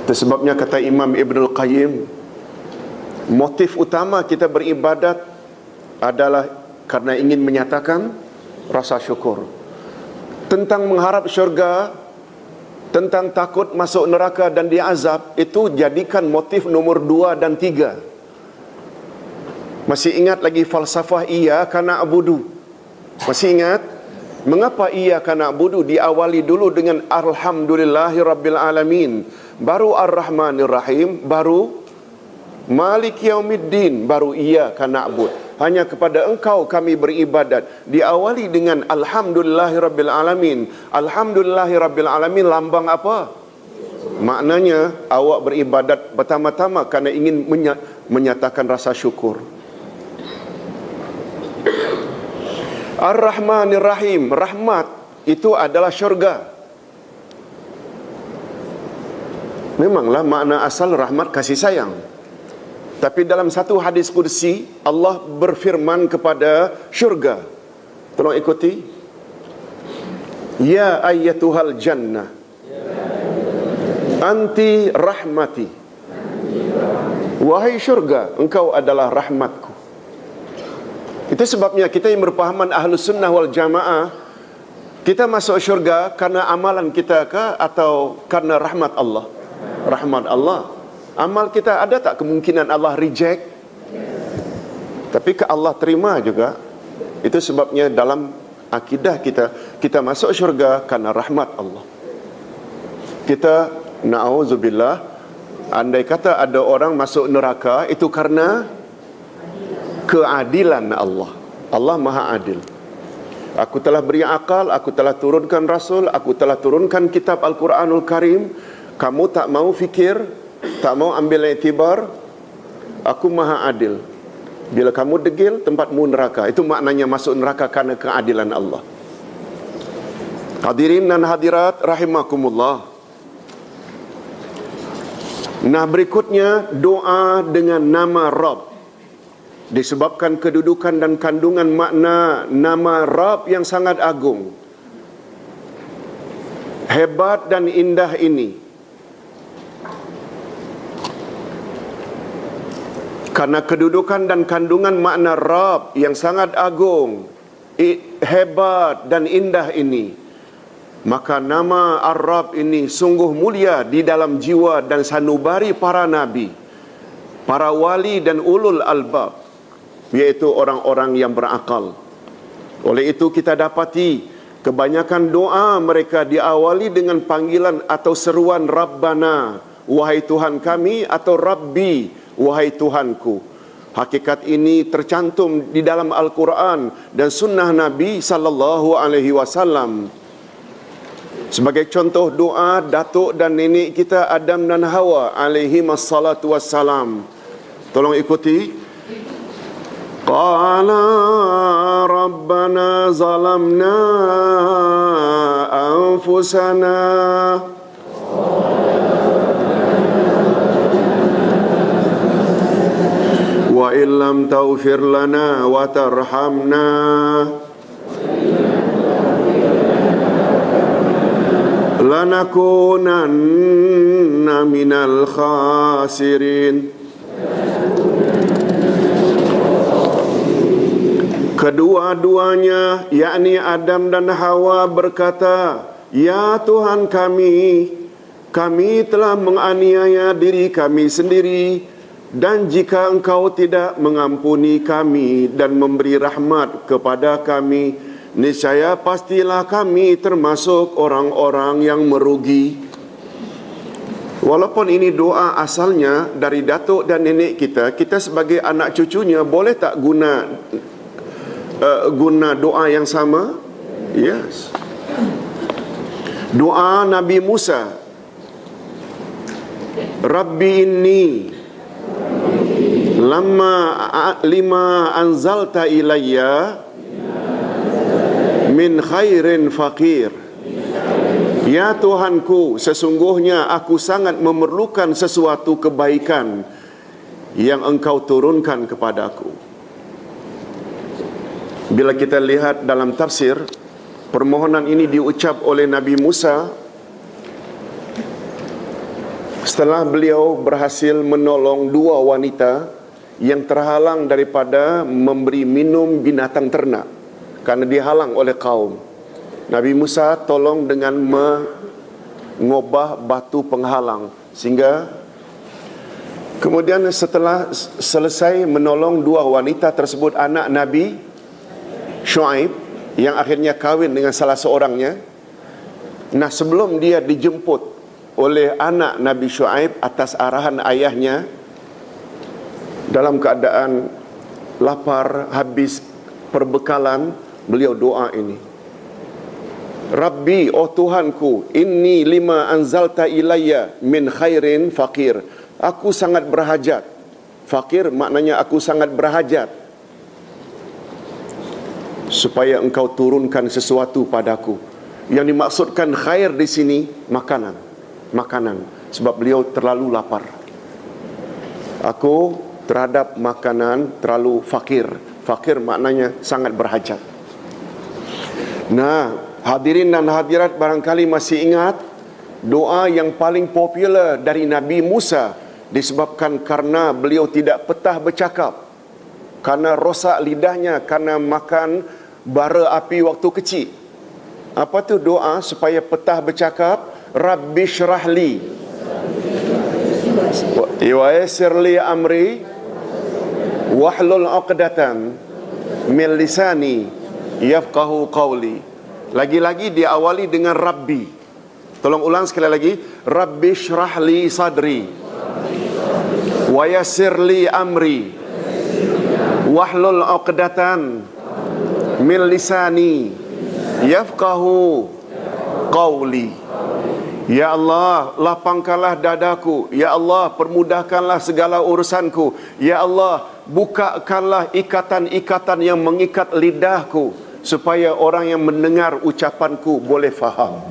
Itu sebabnya kata Imam Ibnul Qayyim, motif utama kita beribadat adalah karena ingin menyatakan rasa syukur. Tentang mengharap syurga, tentang takut masuk neraka dan diazab, itu jadikan motif nomor 2 dan 3. Masih ingat lagi falsafah iyyaka na'budu? Masih ingat? Mengapa iyyaka na'budu diawali dulu dengan alhamdulillahi rabbil alamin, baru ar-rahmanir rahim, baru maliki yaumiddin, baru iyyaka na'bud. Hanya kepada Engkau kami beribadat. Diawali dengan alhamdulillahi rabbil alamin. Alhamdulillahi rabbil alamin lambang apa? Maknanya awak beribadat pertama-tama kerana ingin menyatakan rasa syukur. Ar-Rahmanir Rahim, rahmat itu adalah syurga. Memanglah makna asal rahmat kasih sayang. Tapi dalam satu hadis kursi, Allah berfirman kepada syurga. Tolong ikuti. Ya ayyatuhal jannah, anti rahmati. Wahai syurga, engkau adalah rahmatku. Itu sebabnya kita yang berpahaman Ahlus Sunnah wal Jamaah, kita masuk syurga karena amalan kita ke atau karena rahmat Allah? Rahmat Allah. Amal kita ada tak kemungkinan Allah reject? Tapi ke Allah terima juga. Itu sebabnya dalam akidah kita masuk syurga karena rahmat Allah. Kita na'udzubillah, andai kata ada orang masuk neraka itu karena keadilan Allah. Allah Maha Adil. Aku telah beri akal, aku telah turunkan Rasul, aku telah turunkan kitab Al-Quranul Karim. Kamu tak mau fikir, tak mau ambil iktibar. Aku maha adil. Bila kamu degil, tempatmu neraka. Itu maknanya masuk neraka karena keadilan Allah. Hadirin dan hadirat rahimakumullah. Nah, berikutnya doa dengan nama Rabb. Disebabkan kedudukan dan kandungan makna nama Rabb yang sangat agung, hebat dan indah ini, karena kedudukan dan kandungan makna Rabb yang sangat agung, hebat dan indah ini, maka nama Ar-Rabb ini sungguh mulia di dalam jiwa dan sanubari para nabi, para wali dan ulul albab, yaitu orang-orang yang berakal. Oleh itu kita dapati kebanyakan doa mereka diawali dengan panggilan atau seruan Rabbana, wahai Tuhan kami, atau Rabbi, wahai Tuhanku. Hakikat ini tercantum di dalam Al-Quran dan sunnah Nabi sallallahu alaihi wasallam. Sebagai contoh doa datuk dan nenek kita Adam dan Hawa alaihi wassalatu wassalam. Tolong ikuti. Qala Rabbana zalamna anfusana wa illam taghfir lana wa tarhamna lanakunanna minal khasirin. Kedua-duanya, yakni Adam dan Hawa berkata, Ya Tuhan kami, kami telah menganiaya diri kami sendiri, dan jika Engkau tidak mengampuni kami dan memberi rahmat kepada kami, niscaya pastilah kami termasuk orang-orang yang merugi. Walaupun ini doa asalnya dari datuk dan nenek kita, kita sebagai anak cucunya boleh tak guna doa yang sama? Yes. Doa Nabi Musa, Rabbi inni lima anzalta ilayya min khairin faqir. Ya Tuhanku, sesungguhnya aku sangat memerlukan sesuatu kebaikan yang Engkau turunkan kepadaku. Bila kita lihat dalam tafsir, permohonan ini diucap oleh Nabi Musa setelah beliau berhasil menolong dua wanita yang terhalang daripada memberi minum binatang ternak karena dihalang oleh kaum. Nabi Musa tolong dengan mengubah batu penghalang, sehingga kemudian setelah selesai menolong dua wanita tersebut, anak Nabi Syuaib yang akhirnya kahwin dengan salah seorangnya. Nah, sebelum dia dijemput oleh anak Nabi Syuaib atas arahan ayahnya dalam keadaan lapar, habis perbekalan, beliau doa ini. Rabbi, oh Tuhanku, inni lima anzalta ilayya min khairin faqir. Aku sangat berhajat. Fakir maknanya aku sangat berhajat supaya Engkau turunkan sesuatu padaku. Yang dimaksudkan khair di sini makanan. Sebab beliau terlalu lapar. Aku terhadap makanan terlalu fakir. Fakir maknanya sangat berhajat. Nah, hadirin dan hadirat barangkali masih ingat doa yang paling popular dari Nabi Musa, disebabkan karena beliau tidak petah bercakap, karena rosak lidahnya, karena makan bara api waktu kecil. Apa tu doa supaya petah bercakap? Rabbi syrahli wa yassir li amri wahlul 'uqdatan min lisani yafqahu qawli. Lagi-lagi diawali dengan Rabbi. Tolong ulang sekali lagi. Rabbi syrahli sadri wa yassir li amri wahlul 'uqdatan min lisani yafqahu qawli. Ya Allah, lapangkanlah dadaku. Ya Allah, permudahkanlah segala urusanku. Ya Allah, bukakanlah ikatan-ikatan yang mengikat lidahku, supaya orang yang mendengar ucapanku boleh faham.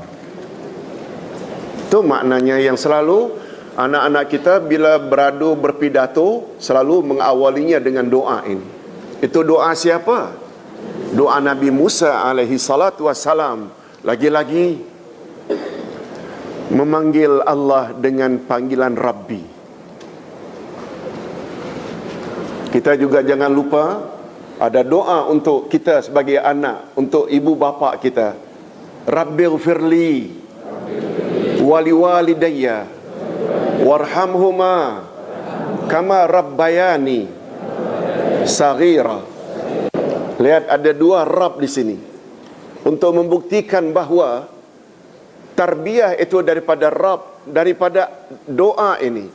Itu maknanya yang selalu anak-anak kita bila beradu berpidato selalu mengawalinya dengan doa ini. Itu doa siapa? Doa Nabi Musa alaihi salatu wassalam. Lagi-lagi memanggil Allah dengan panggilan Rabbi. Kita juga jangan lupa ada doa untuk kita sebagai anak, untuk ibu bapa kita. Rabbighfirli wali walidayya warhamhuma kama rabbayani saghira. Lihat ada dua Rabb di sini untuk membuktikan bahawa tarbiyah itu daripada Rabb, daripada doa ini.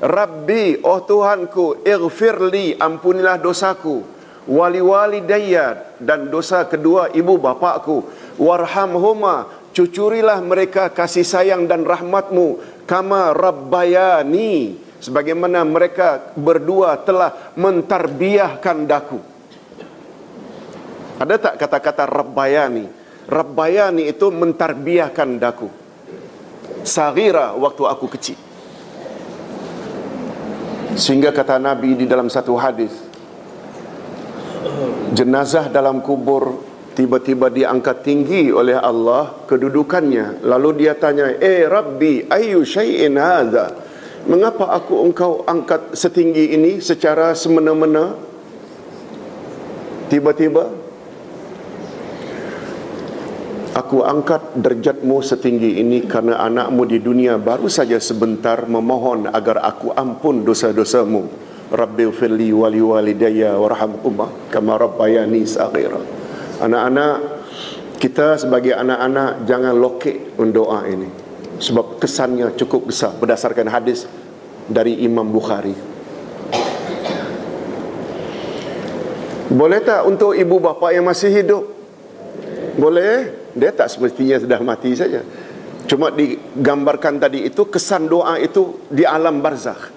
Rabbi, oh Tuhanku, ighfirli, ampunilah dosaku, wali walidayya, dan dosa kedua ibu bapakku, warhamhuma, cucurilah mereka kasih sayang dan rahmatmu, kama rabbayani, sebagaimana mereka berdua telah mentarbiyahkan daku. Ada tak kata-kata rabbayani? Rabbayani itu mentarbiyahkan daku. Saghira, waktu aku kecil. Sehingga kata Nabi di dalam satu hadis, jenazah dalam kubur tiba-tiba diangkat tinggi oleh Allah kedudukannya. Lalu dia tanya, Rabbi, ayyu syai'in hadha? Mengapa engkau angkat setinggi ini secara semena-mena? Tiba-tiba, aku angkat derajatmu setinggi ini karena anakmu di dunia baru saja sebentar memohon agar aku ampun dosa-dosamu. Rabbighfirli wali walidayya warhamhuma kama rabbayani saghira. Anak-anak, kita sebagai anak-anak jangan lokek mendoa ini, sebab kesannya cukup besar berdasarkan hadis dari Imam Bukhari. Boleh tak untuk ibu bapa yang masih hidup? Boleh. Dia tak semestinya sudah mati saja. Cuma digambarkan tadi itu kesan doa itu di alam barzakh.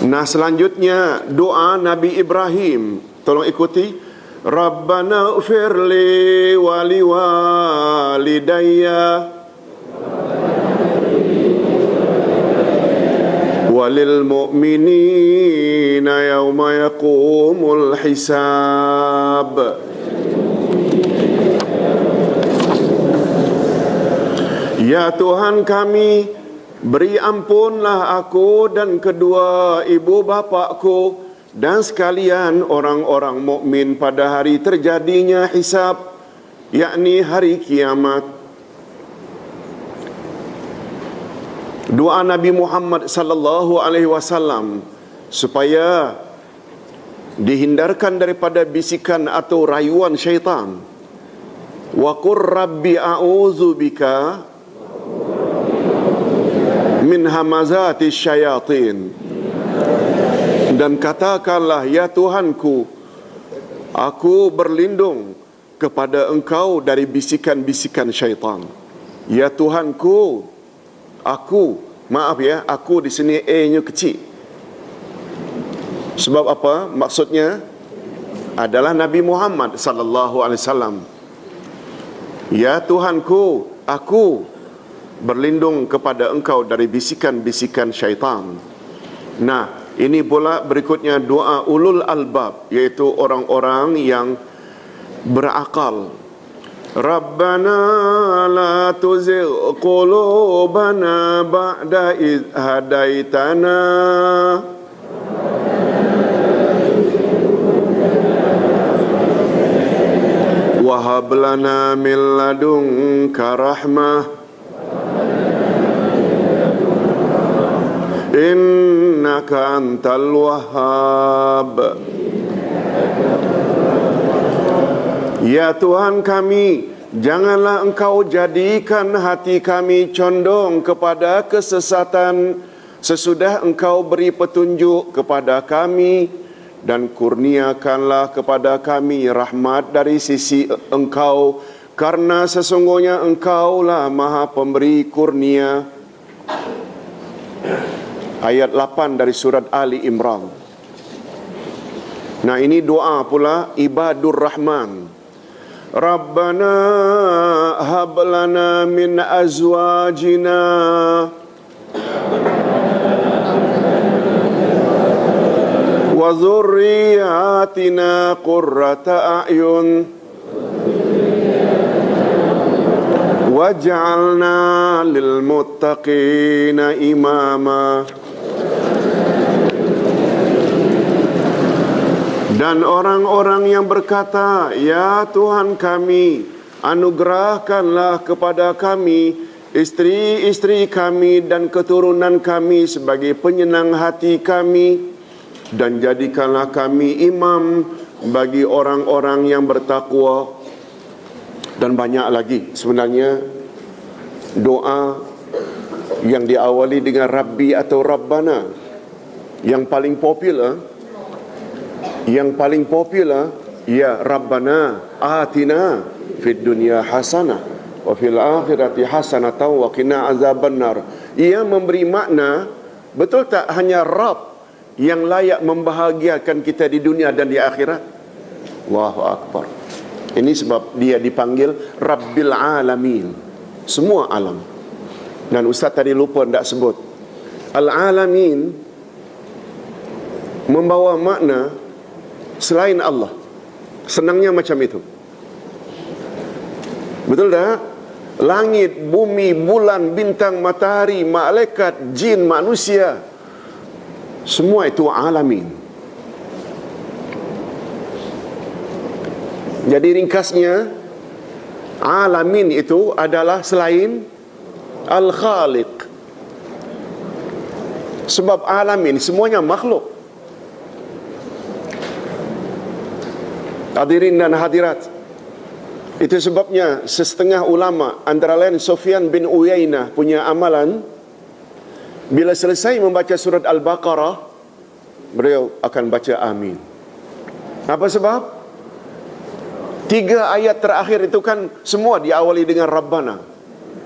Nah, selanjutnya doa Nabi Ibrahim. Tolong ikuti. Rabbana ufirli wali walidayya walil mu'minina yawma yaqumul hisab. Ya Tuhan kami, beri ampunlah aku dan kedua ibu bapakku dan sekalian orang-orang mukmin pada hari terjadinya hisab, yakni hari kiamat. Doa Nabi Muhammad sallallahu alaihi wasallam supaya dihindarkan daripada bisikan atau rayuan syaitan. Wa qur rabbi a'udzu bika min hamazati syayatin. Dan katakanlah, ya Tuhanku, aku berlindung kepada Engkau dari bisikan-bisikan syaitan. Ya Tuhanku, aku di sini A-nya kecil. Sebab apa? Maksudnya adalah Nabi Muhammad sallallahu alaihi wasallam. Ya Tuhanku, aku berlindung kepada Engkau dari bisikan-bisikan syaitan. Nah, ini pula berikutnya doa ulul albab, iaitu orang-orang yang berakal. Rabbana la tuzigh qulubana ba'da idh hadaitana wa hab lana min ladunka rahmah innaka antal wahhab. Ya Tuhan kami, janganlah Engkau jadikan hati kami condong kepada kesesatan sesudah Engkau beri petunjuk kepada kami, dan kurniakanlah kepada kami rahmat dari sisi Engkau, karena sesungguhnya Engkaulah Maha Pemberi kurnia. Ayat 8 dari surat Ali Imran. Nah, ini doa pula ibadur Rahman. Rabbana hab lana min azwajina wa dhurriyyatina qurrata a'yun waj'alna lil muttaqina imama. Dan orang-orang yang berkata, ya Tuhan kami, anugerahkanlah kepada kami istri-istri kami dan keturunan kami sebagai penyenang hati kami, dan jadikanlah kami imam bagi orang-orang yang bertakwa. Dan banyak lagi sebenarnya doa yang diawali dengan Rabbi atau Rabbana. Yang paling popular ya Rabbana atina fid dunya hasanah wa fil akhirati hasanah wa qina azabannar. Ia memberi makna, betul tak hanya Rabb yang layak membahagiakan kita di dunia dan di akhirat? Allahu akbar. Ini sebab dia dipanggil Rabbil Alamin, semua alam. Dan Ustaz tadi lupa tidak sebut, Al-Alamin membawa makna selain Allah. Senangnya macam itu. Betul tak? Langit, bumi, bulan, bintang, matahari, malaikat, jin, manusia, semua itu alamin. Jadi ringkasnya, alamin itu adalah selain Al-Khaliq. Sebab alamin semuanya makhluk. Hadirin dan hadirat, itu sebabnya setengah ulama, antara lain Sufyan bin Uyainah, punya amalan, bila selesai membaca surat Al-Baqarah, beliau akan baca amin. Apa sebab? 3 ayat terakhir itu kan semua diawali dengan Rabbana.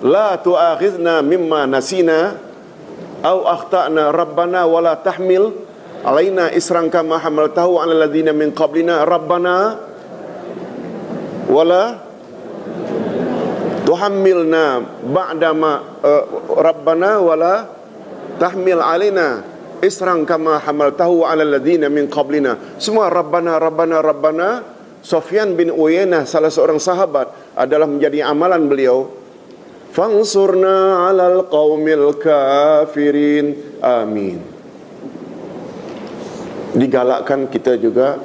La tu'akhidna mimma nasina au akhtana Rabbana wala tahmil alaina isran kama hamaltahu 'alal ladzina min qablina Rabbana wala tuhammilna ba'dama Rabbana wala tahmil alaina isran kama hamaltahu 'alal ladzina min qablina. Semua Rabbana Rabbana Rabbana. Sufyan bin Uyainah, salah seorang sahabat, adalah menjadi amalan beliau, fansurna 'alal qaumil kafirin amin. Digalakkan kita juga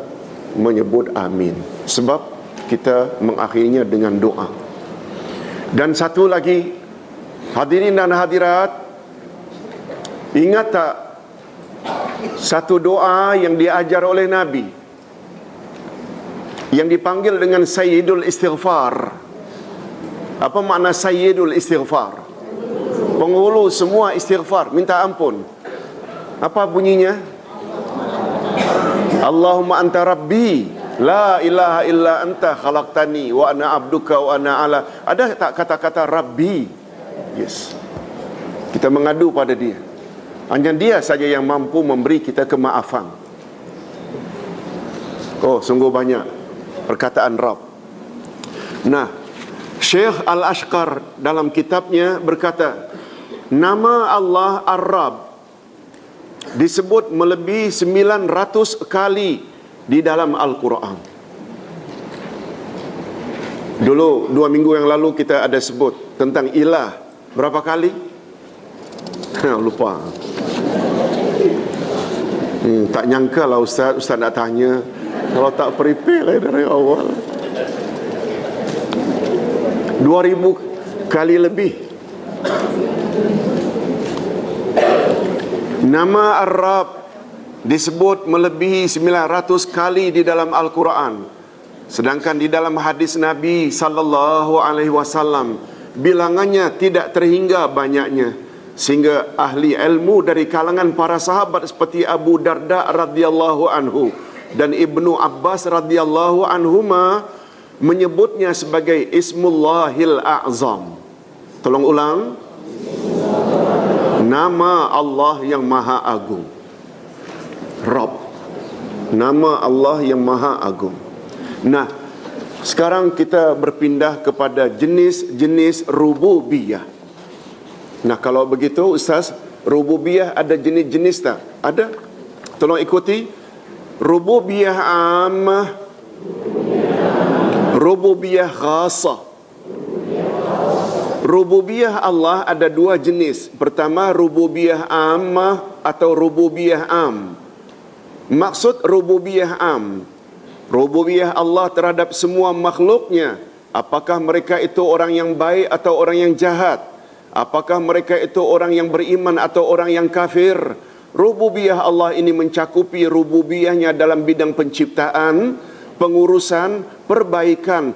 menyebut amin, sebab kita mengakhirinya dengan doa. Dan satu lagi, hadirin dan hadirat, ingat tak satu doa yang diajar oleh Nabi yang dipanggil dengan Sayyidul Istighfar? Apa makna Sayyidul Istighfar? Penghulu semua istighfar, minta ampun. Apa bunyinya? Allahumma anta rabbi la ilaha illa anta khalaqtani wa ana abduka wa ana ala. Ada tak kata-kata Rabbi? Yes. Kita mengadu pada dia. Hanya dia saja yang mampu memberi kita kemaafan. Oh, sungguh banyak perkataan Rabb. Nah, Syekh Al-Ashqar dalam kitabnya berkata, nama Allah Ar-Rabb disebut melebihi 900 kali di dalam Al-Quran. Dulu 2 minggu yang lalu kita ada sebut tentang ilah. Berapa kali? Lupa. Tak nyangka lah Ustaz nak tanya. Kalau tak prepare lah dari awal. 2000 kali lebih. Nama Ar-Rabb disebut melebihi 900 kali di dalam Al-Quran. Sedangkan di dalam hadis Nabi sallallahu alaihi wasallam bilangannya tidak terhingga banyaknya, sehingga ahli ilmu dari kalangan para sahabat seperti Abu Darda radhiyallahu anhu Dan Ibnu Abbas radhiyallahu anhuma menyebutnya sebagai Ismullahil A'zam. Tolong ulang. Nama Allah yang Maha Agung. Rabb. Nama Allah yang Maha Agung. Nah, sekarang kita berpindah kepada jenis-jenis rububiyah. Nah, kalau begitu Ustaz, rububiyah ada jenis-jenis tak? Ada? Tolong ikuti. Rububiyah ammah, rububiyah khasah. Rububiyah Allah ada dua jenis. Pertama, rububiyah ammah atau rububiyah am. Maksud rububiyah am, rububiyah Allah terhadap semua makhluknya. Apakah mereka itu orang yang baik atau orang yang jahat? Apakah mereka itu orang yang beriman atau orang yang kafir? Rububiyah Allah ini mencakupi rububiyahnya dalam bidang penciptaan, pengurusan, perbaikan,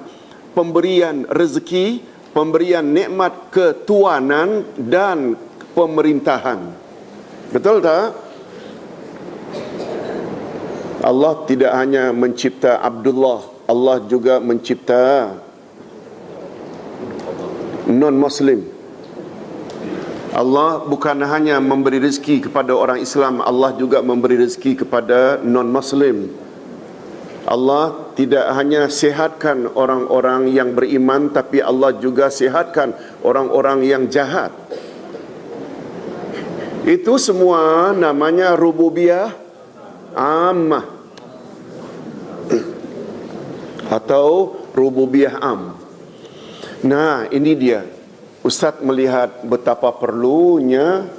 pemberian rezeki, pemberian nikmat ketuanan dan pemerintahan. Betul tak? Allah tidak hanya mencipta Abdullah, Allah juga mencipta non-Muslim. Allah bukan hanya memberi rezeki kepada orang Islam, Allah juga memberi rezeki kepada non-Muslim. Allah tidak hanya sihatkan orang-orang yang beriman, tapi Allah juga sihatkan orang-orang yang jahat. Itu semua namanya rububiyah ammah atau rububiyah am. Nah, ini dia. Ustaz melihat betapa perlunya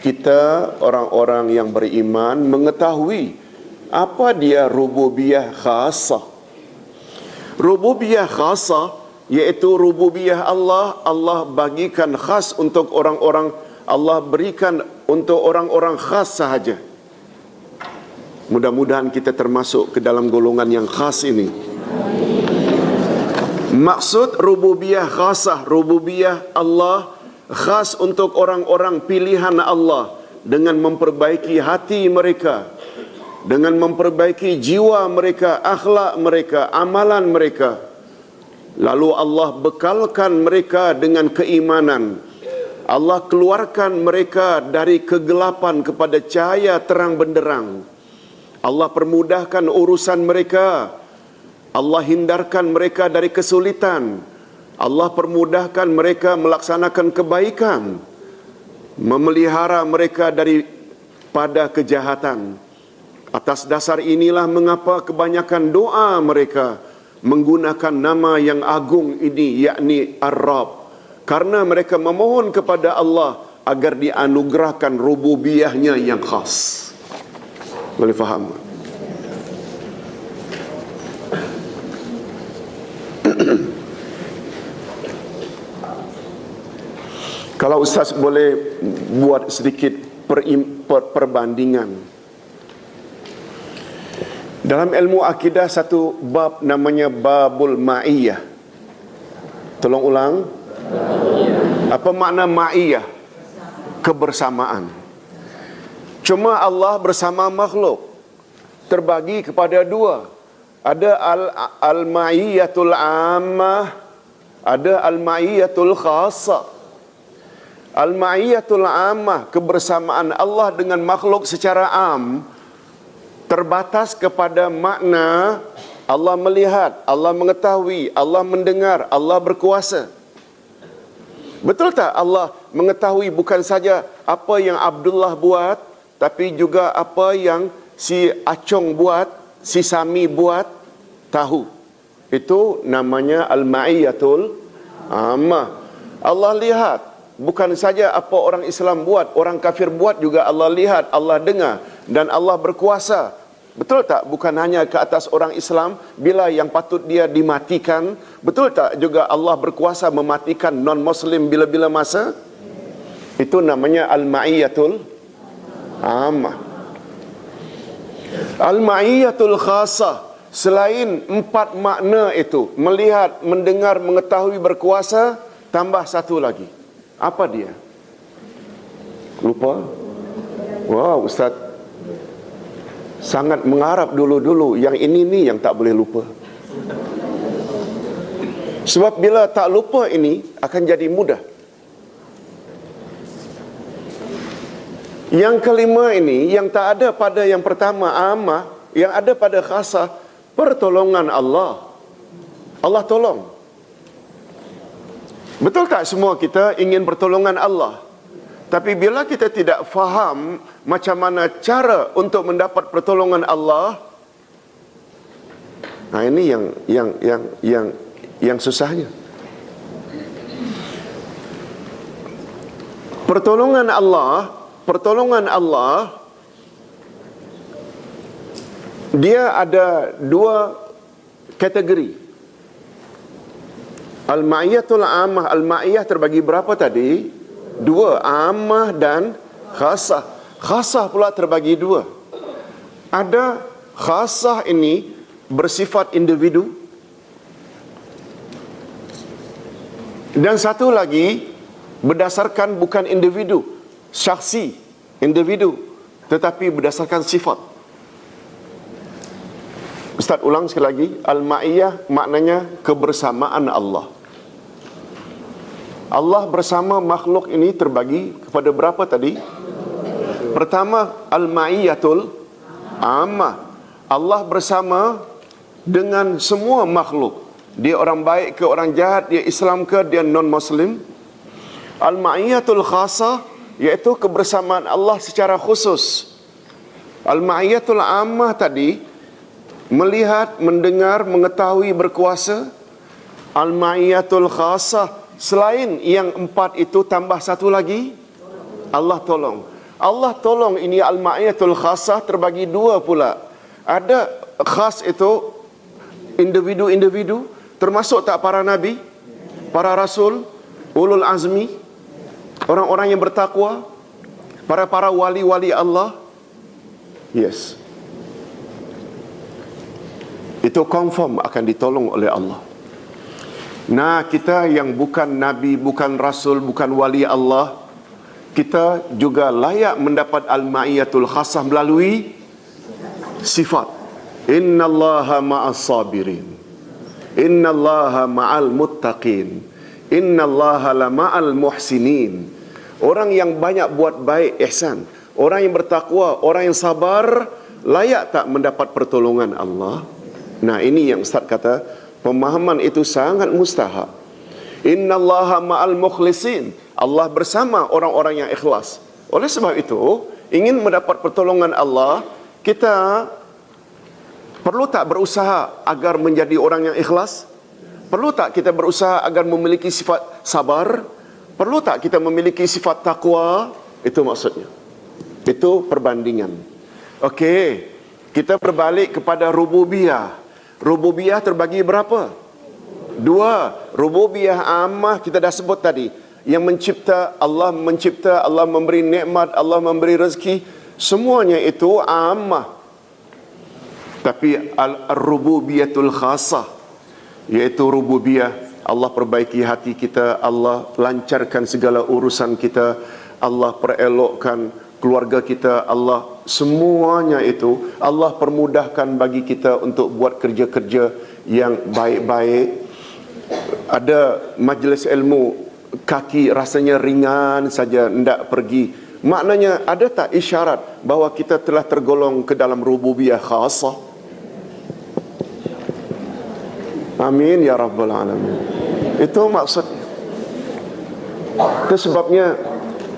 kita orang-orang yang beriman mengetahui apa dia rububiyah khasah. Rububiyah khasah iaitu rububiyah Allah, Allah bagikan khas untuk orang-orang, Allah berikan untuk orang-orang khas sahaja. Mudah-mudahan kita termasuk ke dalam golongan yang khas ini. Maksud rububiyah khasah, rububiyah Allah khas untuk orang-orang pilihan Allah dengan memperbaiki hati mereka, dengan memperbaiki jiwa mereka, akhlak mereka, amalan mereka. Lalu Allah bekalkan mereka dengan keimanan. Allah keluarkan mereka dari kegelapan kepada cahaya terang benderang. Allah permudahkan urusan mereka. Allah hindarkan mereka dari kesulitan. Allah permudahkan mereka melaksanakan kebaikan. Memelihara mereka daripada kejahatan. Atas dasar inilah mengapa kebanyakan doa mereka menggunakan nama yang agung ini, yakni Ar-Rabb. Karena mereka memohon kepada Allah agar dianugerahkan rububiyahnya yang khas. Boleh faham? Kalau Ustaz boleh buat sedikit perbandingan. Dalam ilmu akidah satu bab namanya babul ma'iyah. Tolong ulang. Apa makna ma'iyah? Kebersamaan. Cuma Allah bersama makhluk terbagi kepada dua. Ada al-ma'iyatul ammah, ada al-ma'iyatul khassah. Al-ma'iyatul ammah, kebersamaan Allah dengan makhluk secara am, terbatas kepada makna Allah melihat, Allah mengetahui, Allah mendengar, Allah berkuasa. Betul tak Allah mengetahui bukan saja apa yang Abdullah buat, tapi juga apa yang si Acong buat, si Sami buat, tahu. Itu namanya al-ma'iyatul ammah. Allah lihat bukan saja apa orang Islam buat, orang kafir buat juga Allah lihat, Allah dengar, dan Allah berkuasa. Betul tak? Bukan hanya ke atas orang Islam bila yang patut dia dimatikan. Betul tak juga Allah berkuasa mematikan non-Muslim bila-bila masa? Itu namanya al-ma'iyatul ammah. Al-ma'iyatul khasah, selain empat makna itu, melihat, mendengar, mengetahui, berkuasa, tambah satu lagi. Apa dia? Lupa? Wow, Ustaz. sangat mengharap dulu-dulu yang ini ni yang tak boleh lupa. Sebab bila tak lupa ini akan jadi mudah. Yang kelima ini yang tak ada pada yang pertama ammah, yang ada pada khasah, pertolongan Allah. Allah tolong. Betul tak semua kita ingin pertolongan Allah? Tapi bila kita tidak faham macam mana cara untuk mendapat pertolongan Allah, nah ini yang susahnya. Pertolongan Allah dia ada dua kategori. Al-ma'iyatul ammah, al-ma'iyah terbagi berapa tadi? Dua, ammah dan khasah. Khasah pula terbagi dua. Ada khasah ini bersifat individu, dan satu lagi berdasarkan bukan individu, syakhsi, individu, tetapi berdasarkan sifat. Ustaz ulang sekali lagi, al-ma'iyah maknanya kebersamaan Allah. Allah bersama makhluk ini terbagi kepada berapa tadi? Pertama, al-ma'iyatul ammah. Allah bersama dengan semua makhluk. Dia orang baik ke orang jahat, dia Islam ke dia non-Muslim. Al-ma'iyatul khasah, iaitu kebersamaan Allah secara khusus. Al-ma'iyatul ammah tadi melihat, mendengar, mengetahui, berkuasa. Al-ma'iyatul khasah, selain yang empat itu tambah satu lagi, Allah tolong. Allah tolong ini al-ma'iyatul khasah terbagi dua pula. Ada khas itu individu-individu, termasuk tak para nabi, para rasul, ulul azmi, orang-orang yang bertakwa, para wali-wali Allah. Yes, itu confirm akan ditolong oleh Allah. Nah, kita yang bukan nabi, bukan rasul, bukan wali Allah, kita juga layak mendapat al-ma'iyatul khasah melalui sifat. Innallaha ma'as sabirin, innallaha ma'al muttaqin, innallaha la ma'al muhsinin. Orang yang banyak buat baik, ihsan, orang yang bertakwa, orang yang sabar, layak tak mendapat pertolongan Allah? Nah, ini yang Ustaz kata, pemahaman itu sangat mustahak. Innallaha ma'al mukhlisin, Allah bersama orang-orang yang ikhlas. Oleh sebab itu, ingin mendapat pertolongan Allah, kita perlu tak berusaha agar menjadi orang yang ikhlas? Perlu tak kita berusaha agar memiliki sifat sabar? Perlu tak kita memiliki sifat takwa? Itu maksudnya. Itu perbandingan. Okey, kita berbalik kepada rububiyah. Rububiyah terbagi berapa? Dua. Rububiyah ammah kita dah sebut tadi. Yang mencipta, Allah memberi nikmat, Allah memberi rezeki. Semuanya itu ammah. Tapi al-rububiyatul khasah, iaitu rububiyah, Allah perbaiki hati kita, Allah lancarkan segala urusan kita, Allah perelokkan keluarga kita, Allah semuanya itu Allah permudahkan bagi kita untuk buat kerja-kerja yang baik-baik. Ada majlis ilmu, kaki rasanya ringan saja hendak pergi. Maknanya ada tak isyarat bahawa kita telah tergolong ke dalam rububiyah khasah? Amin ya rabbal alamin. Itu maksudnya. Itu sebabnya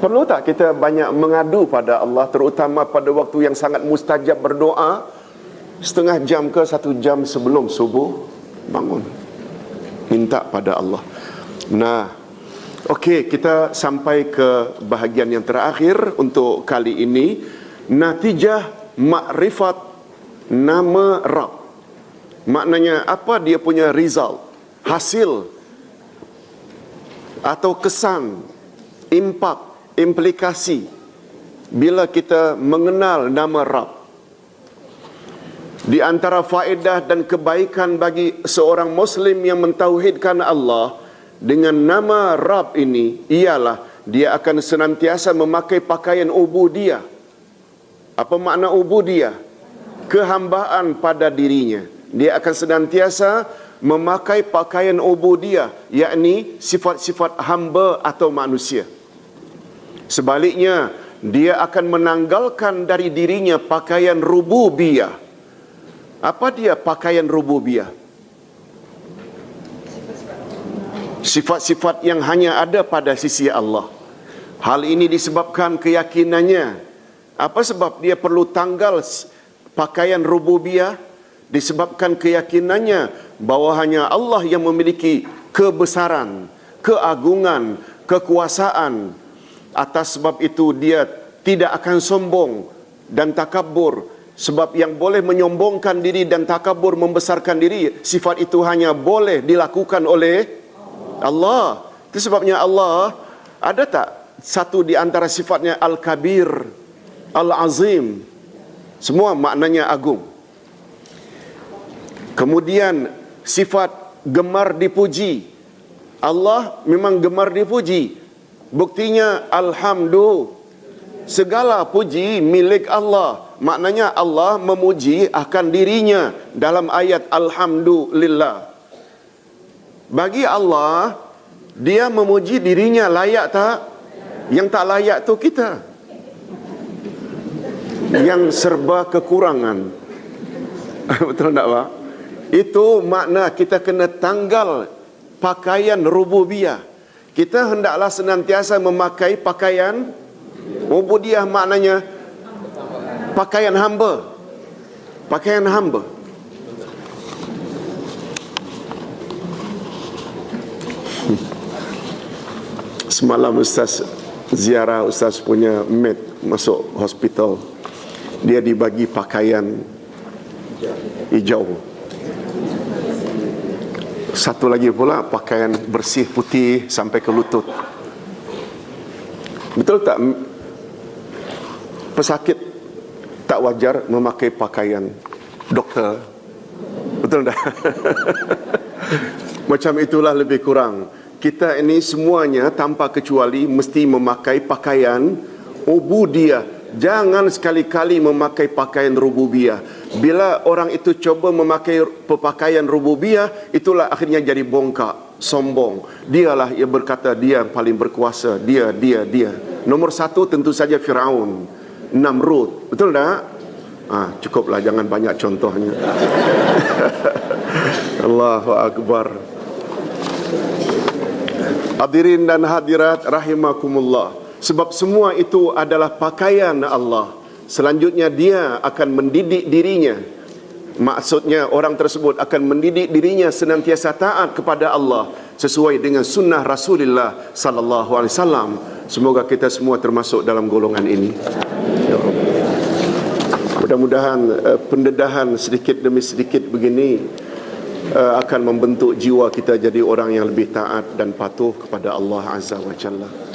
perlu tak kita banyak mengadu pada Allah, terutama pada waktu yang sangat mustajab berdoa, setengah jam ke 1 jam sebelum subuh bangun, minta pada Allah. Nah, okey, kita sampai ke bahagian yang terakhir untuk kali ini, natijah makrifat nama Rabb. Maknanya apa dia punya result, hasil atau kesan, impak, implikasi bila kita mengenal nama Rabb. Di antara faedah dan kebaikan bagi seorang Muslim yang mentauhidkan Allah dengan nama Rabb ini ialah dia akan senantiasa memakai pakaian ubudiyah. Apa makna ubudiyah? kehambaan pada dirinya. Dia akan senantiasa memakai pakaian ubudiyah, yakni sifat-sifat hamba atau manusia. Sebaliknya, dia akan menanggalkan dari dirinya pakaian rububiyah. Apa dia pakaian rububiyah? Sifat-sifat yang hanya ada pada sisi Allah. Hal ini disebabkan keyakinannya. Apa sebab dia perlu tanggal pakaian rububiyah? Disebabkan keyakinannya bahawa hanya Allah yang memiliki kebesaran, keagungan, kekuasaan. Atas sebab itu dia tidak akan sombong dan takabur. Sebab yang boleh menyombongkan diri dan takabur, membesarkan diri, sifat itu hanya boleh dilakukan oleh Allah. Itu sebabnya Allah, ada tak satu di antara sifatnya Al-Kabir, Al-Azim, semua maknanya agung. Kemudian sifat gemar dipuji. Allah memang gemar dipuji. Buktinya alhamdulillah, segala puji milik Allah. Maknanya Allah memuji akan dirinya dalam ayat alhamdulillah. Bagi Allah, dia memuji dirinya layak tak? Yang tak layak tu kita, yang serba kekurangan. Betul tak, Pak? Itu makna kita kena tanggal pakaian rububiyah. Kita hendaklah senantiasa memakai pakaian ubudiyah, maknanya pakaian hamba. Pakaian hamba. Semalam Ustaz ziarah Ustaz punya mate masuk hospital. Dia dibagi pakaian hijau. Satu lagi pula pakaian bersih putih sampai ke lutut. Betul tak pesakit tak wajar memakai pakaian doktor? Betul tak? Macam itulah lebih kurang. Kita ini semuanya tanpa kecuali mesti memakai pakaian ubudiyah. Jangan sekali-kali memakai pakaian rububiyah. Bila orang itu coba memakai pakaian rububiyah, itulah akhirnya jadi bongkak, sombong. Dialah yang berkata dia paling berkuasa. Dia. Nomor satu tentu saja Firaun, Namrud. Betul tak? Cukuplah, jangan banyak contohnya. Allahu Akbar. Hadirin dan hadirat rahimakumullah. Sebab semua itu adalah pakaian Allah. Selanjutnya dia akan mendidik dirinya. Maksudnya orang tersebut akan mendidik dirinya senantiasa taat kepada Allah sesuai dengan sunnah Rasulullah sallallahu alaihi wasallam. Semoga kita semua termasuk dalam golongan ini. Ya Allah. Mudah-mudahan pendedahan sedikit demi sedikit begini akan membentuk jiwa kita jadi orang yang lebih taat dan patuh kepada Allah Azza wa Jalla.